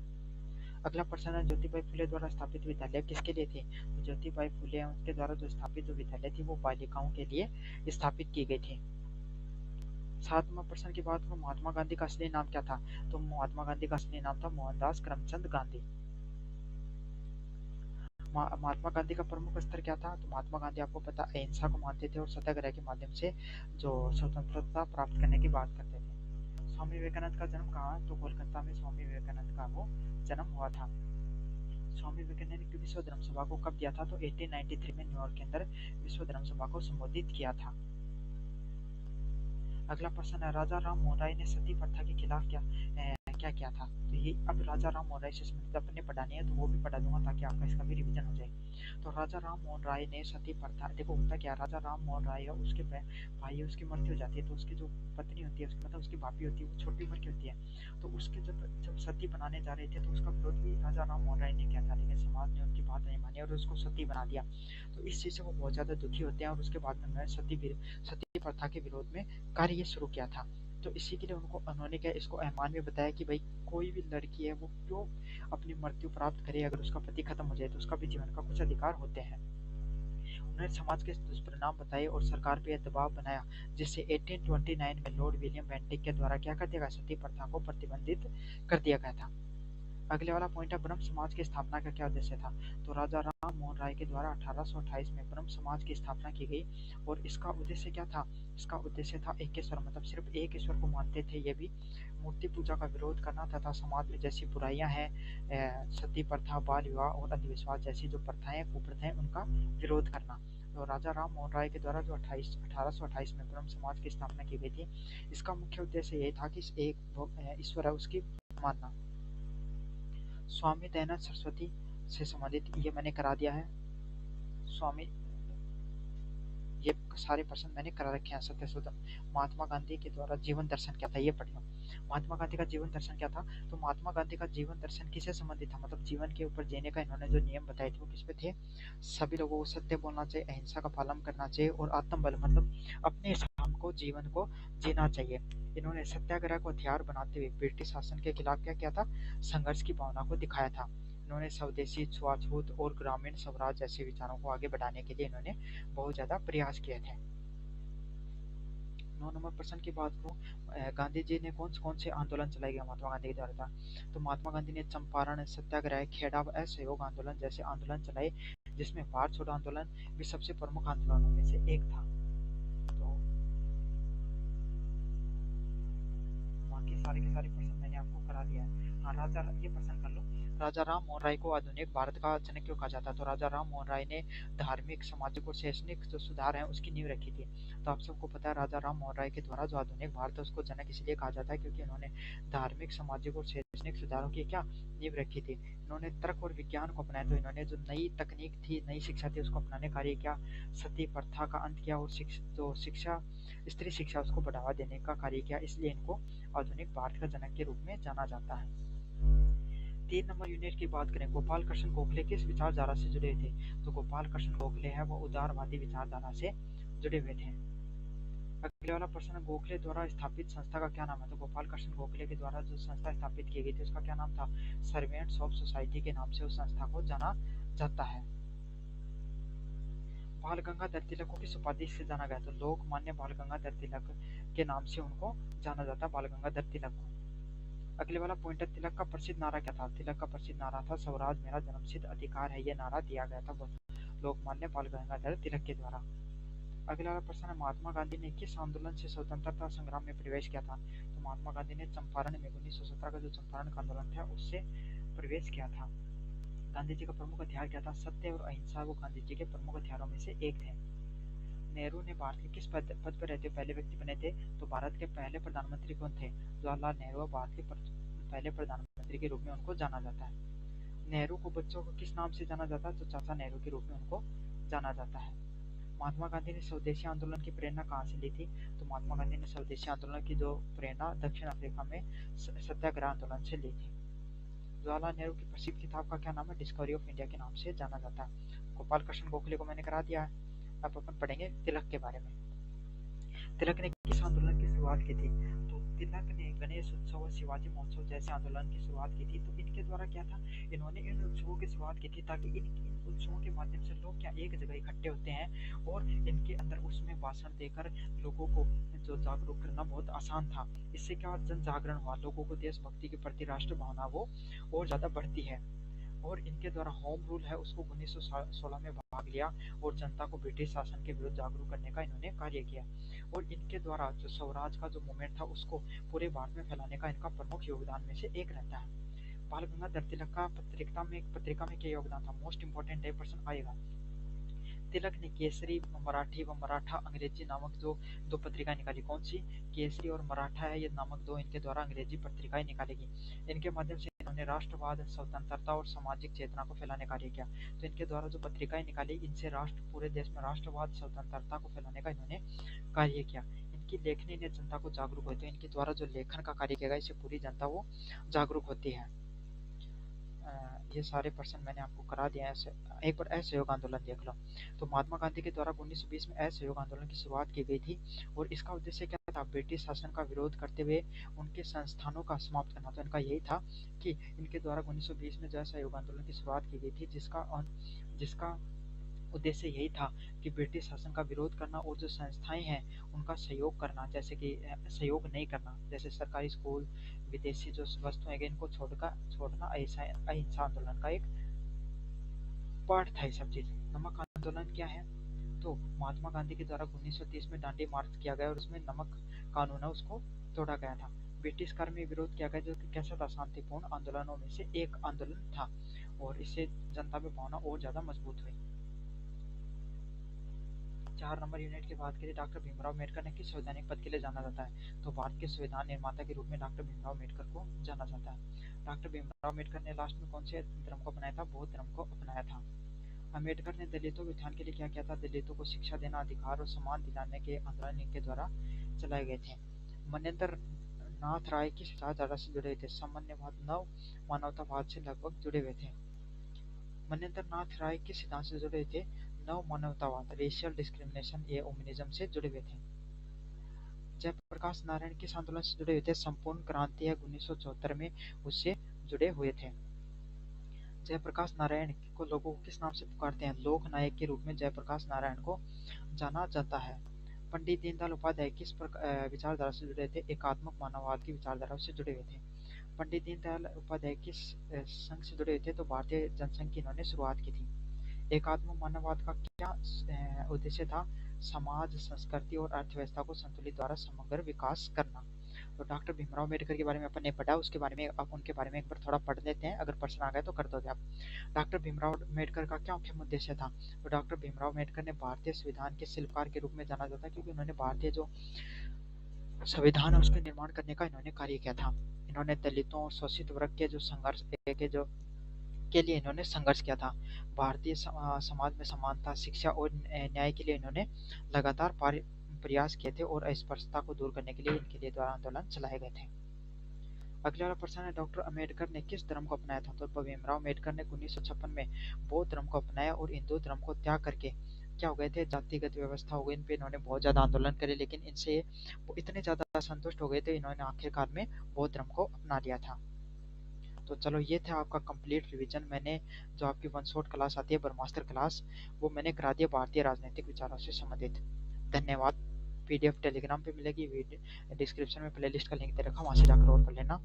अगला प्रश्न है ज्योतिबाई फुले द्वारा स्थापित विद्यालय किसके लिए थे? तो ज्योतिबाई फुले उनके द्वारा जो स्थापित जो विद्यालय थी वो बालिकाओं के लिए स्थापित की गई थी। 7वां प्रश्न की बात करूं महात्मा गांधी का असली नाम क्या था? तो महात्मा गांधी का असली नाम था मोहनदास करमचंद गांधी। महात्मा गांधी का प्रमुख अस्त्र क्या था? तो महात्मा गांधी आपको पता अहिंसा को मानते थे और सत्याग्रह के माध्यम से जो स्वतंत्रता प्राप्त करने की बात करते थे। स्वामी विवेकानंद का जन्म कहाँ? तो कोलकाता में स्वामी विवेकानंद का वो जन्म हुआ था। स्वामी विवेकानंद ने विश्व धर्म सभा को कब दिया था? तो 1893 में न्यूयॉर्क के अंदर विश्व धर्म सभा को संबोधित किया था। अगला प्रश्न है राजा राम मोहन राय ने सती प्रथा के खिलाफ क्या किया था? तो ये अब राजा राम मोहन राय से संबंधित अपने पढ़ानी है तो वो भी पढ़ा दूंगा ताकि आपका इसका भी रिवीजन हो जाए। तो राजा राम मोहन राय ने सती प्रथा देखो होता क्या राजा राम मोहन राय है उसके भाई उसकी मृत्यु हो जाती है तो उसकी जो पत्नी होती है उसकी मतलब उसकी भाभी होती है वो छोटी उम्र की होती है तो उसके जब सती बनाने जा रहे थे तो उसका विरोध भी राजा राम मोहन राय ने किया था लेकिन समाज ने उनकी बात नहीं मानी और उसको सती बना दिया। तो इस चीज से वो बहुत ज्यादा दुखी होते हैं और उसके बाद में उन्होंने सती प्रथा के विरोध में कार्य शुरू किया था। तो इसी के लिए उन्होंने क्या इसको अहमान में बताया कि भाई कोई भी लड़की है वो क्यों अपनी मृत्यु प्राप्त करे अगर उसका पति खत्म हो जाए तो उसका भी जीवन का कुछ अधिकार होते हैं। उन्होंने समाज के दुष्परिणाम बताए और सरकार पे दबाव बनाया जिससे 1829 में लॉर्ड विलियम बेंटिक के द्वारा क्या कर दिया गया सती प्रथा को प्रतिबंधित कर दिया गया था। अगले वाला पॉइंट है ब्रह्म समाज की स्थापना का क्या उद्देश्य था? तो राजा राम मोहन राय के द्वारा 1828 में ब्रह्म समाज की स्थापना की गई और इसका उद्देश्य क्या था? इसका उद्देश्य था एक ईश्वर मतलब सिर्फ एक ईश्वर को मानते थे ये भी मूर्ति पूजा का विरोध करना तथा समाज में जैसी बुराइयां हैं सती प्रथा बाल विवाह और अंधविश्वास जैसी जो प्रथाएं कुप्रथाएं उनका विरोध करना। तो राजा राम मोहन राय के द्वारा जो 1828 में ब्रह्म समाज की स्थापना की गई थी इसका मुख्य उद्देश्य ये था कि एक ईश्वर है उसकी मानना। स्वामी दयानंद सरस्वती से संबंधित ये मैंने करा दिया है। स्वामी ये सारे प्रश्न मैंने करा रखे हैं। सत्यशोधन महात्मा गांधी के द्वारा जीवन दर्शन क्या था ये पढ़ लो। महात्मा गांधी का जीवन दर्शन क्या था? तो महात्मा गांधी का जीवन दर्शन किससे संबंधित था? मतलब जीवन के ऊपर जीने का इन्होंने जो नियम बताए थे वो किस पे थे? सभी लोगों को सत्य बोलना चाहिए अहिंसा का पालन करना चाहिए और आत्मबल मतलब अपने हिसाब को जीवन को जीना चाहिए। इन्होंने सत्याग्रह को हथियार बनाते हुए ब्रिटिश शासन के खिलाफ क्या किया था? संघर्ष की भावना को दिखाया था। इन्होंने स्वदेशी छुआछूत और ग्रामीण स्वराज जैसे विचारों को आगे बढ़ाने के लिए इन्होंने बहुत ज्यादा प्रयास किए थे। 9 नंबर प्रश्न की बात करूं गांधी जी ने कौन से आंदोलन चलाए गए महात्मा गांधी के द्वारा था? तो महात्मा गांधी ने चंपारण सत्याग्रह खेड़ा व असहयोग आंदोलन जैसे आंदोलन चलाए जिसमें भारत छोड़ो आंदोलन भी सबसे प्रमुख आंदोलनों में से एक था। तो बाकी सारे के सारे प्रश्न मैंने आपको करा दिया है। हाँ राजा ये प्रश्न कर लो राजा राम मोहन राय को आधुनिक भारत का जनक क्यों कहा जाता है? तो राजा राम मोहन राय ने धार्मिक सामाजिक और शैक्षणिक जो सुधार है उसकी नींव रखी थी। तो आप सबको पता है राजा राम मोहन राय के द्वारा जो आधुनिक भारत है उसको जनक इसलिए कहा जाता है क्योंकि इन्होंने धार्मिक सामाजिक और शैक्षणिक सुधारों की क्या नींव रखी थी। इन्होंने तर्क और विज्ञान को अपनाया तो इन्होंने जो नई तकनीक थी नई शिक्षा थी उसको अपनाने कार्य किया सती प्रथा का अंत किया और जो शिक्षा स्त्री शिक्षा उसको बढ़ावा देने का कार्य किया इसलिए इनको आधुनिक भारत का जनक के रूप में जाना जाता है। 3 नंबर यूनिट की बात करें गोपाल कृष्ण गोखले किस विचारधारा से जुड़े थे? तो गोपाल कृष्ण गोखले है वो उदारवादी विचारधारा से जुड़े हुए थे। अगले वाला प्रश्न गोखले द्वारा स्थापित संस्था का क्या नाम है? तो गोपाल कृष्ण गोखले के द्वारा जो संस्था स्थापित की गई थी उसका क्या नाम था? सर्वेंट्स ऑफ सोसाइटी के नाम से उस संस्था को जाना जाता है। बाल गंगाधर तिलक को किस उपाधि से जाना गया? तो लोकमान्य बाल गंगाधर तिलक के नाम से उनको जाना जाता है बाल गंगाधर तिलक को। अगले वाला पॉइंट है, तिलक का प्रसिद्ध नारा क्या था? तिलक का प्रसिद्ध नारा था स्वराज मेरा जन्मसिद्ध अधिकार है। ये नारा दिया गया था लोकमान्य बाल गंगाधर तिलक के द्वारा। अगला वाला प्रश्न है, महात्मा गांधी ने किस आंदोलन से स्वतंत्रता संग्राम में प्रवेश किया था? तो महात्मा गांधी ने चंपारण में 1917 का जो चंपारण का आंदोलन था उससे प्रवेश किया था। गांधी जी का प्रमुख हथियार क्या था? सत्य और अहिंसा वो गांधी जी के प्रमुख हथियारों में से एक थे। नेहरू ने भारत के किस पद पर रहते हुए पहले व्यक्ति बने थे? तो भारत के पहले प्रधानमंत्री कौन थे? जवाहरलाल नेहरू। भारत के पहले प्रधानमंत्री के रूप में उनको जाना जाता है। नेहरू को बच्चों को किस नाम से जाना जाता है? तो चाचा नेहरू के रूप में उनको जाना जाता है। महात्मा गांधी ने स्वदेशी आंदोलन की प्रेरणा कहाँ से ली थी? तो महात्मा गांधी ने स्वदेशी आंदोलन की जो प्रेरणा दक्षिण अफ्रीका में सत्याग्रह आंदोलन से ली थी। जवाहरलाल नेहरू की प्रसिद्ध किताब का क्या नाम है? डिस्कवरी ऑफ इंडिया के नाम से जाना जाता है। गोपाल कृष्ण गोखले को मैंने करा दिया है। अब अपन पढ़ेंगे तिलक के बारे में। तिलक ने किस आंदोलन की शुरुआत की थी? तो तिलक ने गणेश उत्सव और शिवाजी महोत्सव जैसे आंदोलन की शुरुआत की थी। तो इनके द्वारा क्या था, इन्होंने इन उत्सवों की शुरुआत की थी ताकि इन उत्सवों के माध्यम से लोग क्या एक जगह इकट्ठे होते हैं और इनके अंदर उसमें भाषण देकर लोगों को जो जागरूक करना बहुत आसान था। इससे क्या जन जागरण हुआ, लोगों को देशभक्ति के प्रति राष्ट्र भावना वो और ज्यादा बढ़ती है। और इनके द्वारा होम रूल है उसको 1916 में भाग लिया और जनता को ब्रिटिश शासन के विरुद्ध जागरूक करने का इन्होंने कार्य किया। और इनके द्वारा जो स्वराज का जो मूवमेंट था उसको पूरे भारत में फैलाने का इनका प्रमुख योगदान में से एक रहता है। बाल गंगाधर तिलक का पत्रिका में क्या योगदान था? मोस्ट इंपोर्टेंट पर्सन आएगा। तिलक ने केसरी, मराठी व मराठा अंग्रेजी नामक जो दो पत्रिकाएं निकाली। कौन सी? केसरी और मराठा है ये नामक दो इनके द्वारा अंग्रेजी पत्रिकाएं निकालेगी। इनके माध्यम से इन्होंने राष्ट्रवाद, स्वतंत्रता और सामाजिक चेतना को फैलाने कार्य किया। तो इनके द्वारा जो पत्रिकाएं निकाली इनसे राष्ट्र पूरे देश में राष्ट्रवाद, स्वतंत्रता को फैलाने का इन्होंने कार्य किया। इनकी लेखनी ने जनता को जागरूक होते हैं। इनके द्वारा जो लेखन का कार्य किया गया इससे पूरी जनता वो जागरूक होती है। ये सारे प्रश्न मैंने आपको करा दिया है। एक बार असहयोग आंदोलन देख लो। तो महात्मा गांधी के द्वारा 1920 में असहयोग आंदोलन की शुरुआत की गई थी और इसका उद्देश्य क्या था? ब्रिटिश शासन का विरोध करते हुए उनके संस्थानों का समाप्त करना। तो इनका यही था कि इनके द्वारा 1920 में जो असहयोग आंदोलन की शुरुआत की गई थी जिसका उद्देश्य यही था कि ब्रिटिश शासन का विरोध करना और जो संस्थाएं हैं उनका सहयोग करना, जैसे कि सहयोग नहीं करना, जैसे सरकारी स्कूल, विदेशी जो वस्तुएं हैं इनको छोड़ना अहिंसा आंदोलन का एक पार्ट था ये सब चीज। नमक आंदोलन क्या है? तो महात्मा गांधी के द्वारा 1930 में दांडी मार्च किया गया और उसमें नमक कानून है उसको तोड़ा गया था। ब्रिटिश कर में विरोध किया गया जो कि कैसा था? शांतिपूर्ण आंदोलनों में से एक आंदोलन था और इससे जनता में भावना और ज्यादा मजबूत हुई। 4 नंबर यूनिट की बात करें, डॉक्टर भीमराव अम्बेडकर ने किस संवैधानिक पद के लिए जाना जाता है? तो भारत के संविधान निर्माता के रूप में डॉक्टर भीमराव अम्बेडकर को जाना जाता है। डॉक्टर भीमराव अम्बेडकर ने लास्ट में कौन से धर्म को अपनाया था? बौद्ध धर्म को अपनाया था। अम्बेडकर ने दलितों के उत्थान के लिए क्या किया था? दलितों को शिक्षा देना, अधिकार और सम्मान दिलाने के आंदोलन इनके द्वारा चलाए गए थे। मनेंद्र नाथ राय किस विचारधारा से जुड़े थे? सामान्यवाद, नव मानवतावाद से लगभग जुड़े हुए थे। मनेंद्र नाथ राय किस सिद्धांत से जुड़े थे? नव मानवतावाद, रेशियल डिस्क्रिमिनेशन या ओमिनिज्म से जुड़े हुए थे। जयप्रकाश नारायण किस आंदोलन से जुड़े हुए थे? संपूर्ण क्रांति है 1974 में उससे जुड़े हुए थे। जयप्रकाश नारायण को लोगों किस नाम से पुकारते हैं? लोक नायक के रूप में जयप्रकाश नारायण को जाना जाता है। पंडित दीनदयाल उपाध्याय किस विचारधारा से जुड़े थे? एकात्मक मानववाद की विचारधारा से जुड़े हुए थे। पंडित दीनदयाल उपाध्याय किस संघ से जुड़े हुए थे? तो भारतीय जनसंघ की इन्होंने शुरुआत की थी। एकात्मक मानववाद का क्या उद्देश्य था? समाज, संस्कृति और अर्थव्यवस्था को संतुलित द्वारा समग्र विकास करना। तो डॉक्टर भीमराव अम्बेडकर के बारे में अपन ने पढ़ा, उसके बारे में आप उनके बारे में एक बार थोड़ा पढ़ लेते हैं, अगर प्रश्न आ गया तो कर दोगे आप। डॉक्टर भीमराव अम्बेडकर का क्या मुख्य उद्देश्य था? तो डॉक्टर भीमराव अम्बेडकर ने भारतीय संविधान के शिल्पकार के रूप में जाना जाता है क्योंकि उन्होंने भारतीय जो संविधान है उसके निर्माण करने का इन्होंने कार्य किया था। इन्होंने दलितों और शोषित वर्ग के जो संघर्ष के लिए इन्होंने संघर्ष किया था। भारतीय समाज में समानता, शिक्षा और न्याय के लिए इन्होंने लगातार प्रयास किए थे और अस्पृश्यता को दूर करने के लिए इनके लिए द्वारा आंदोलन चलाए गए थे। अगला वाला प्रश्न है, डॉक्टर अम्बेडकर ने किस धर्म को अपनाया था? तो भीमराव अम्बेडकर ने 1956 में बौद्ध धर्म को अपनाया और हिंदू धर्म को त्याग करके क्या हो गए थे? जातिगत व्यवस्था हो गई। इन पे इन्होंने बहुत ज्यादा आंदोलन करे लेकिन इनसे वो इतने ज्यादा संतुष्ट हो गए थे इन्होंने आखिरकार में बौद्ध धर्म को अपना लिया था। तो चलो ये था आपका कंप्लीट रिवीजन। मैंने जो आपकी वन शॉट क्लास आती है ब्रह्मास्त्र क्लास वो मैंने करा दिया भारतीय राजनीतिक विचारों से संबंधित। धन्यवाद। पीडीएफ टेलीग्राम पे मिलेगी, डिस्क्रिप्शन में प्लेलिस्ट का लिंक दे रखा, वहां से जाकर और कर लेना।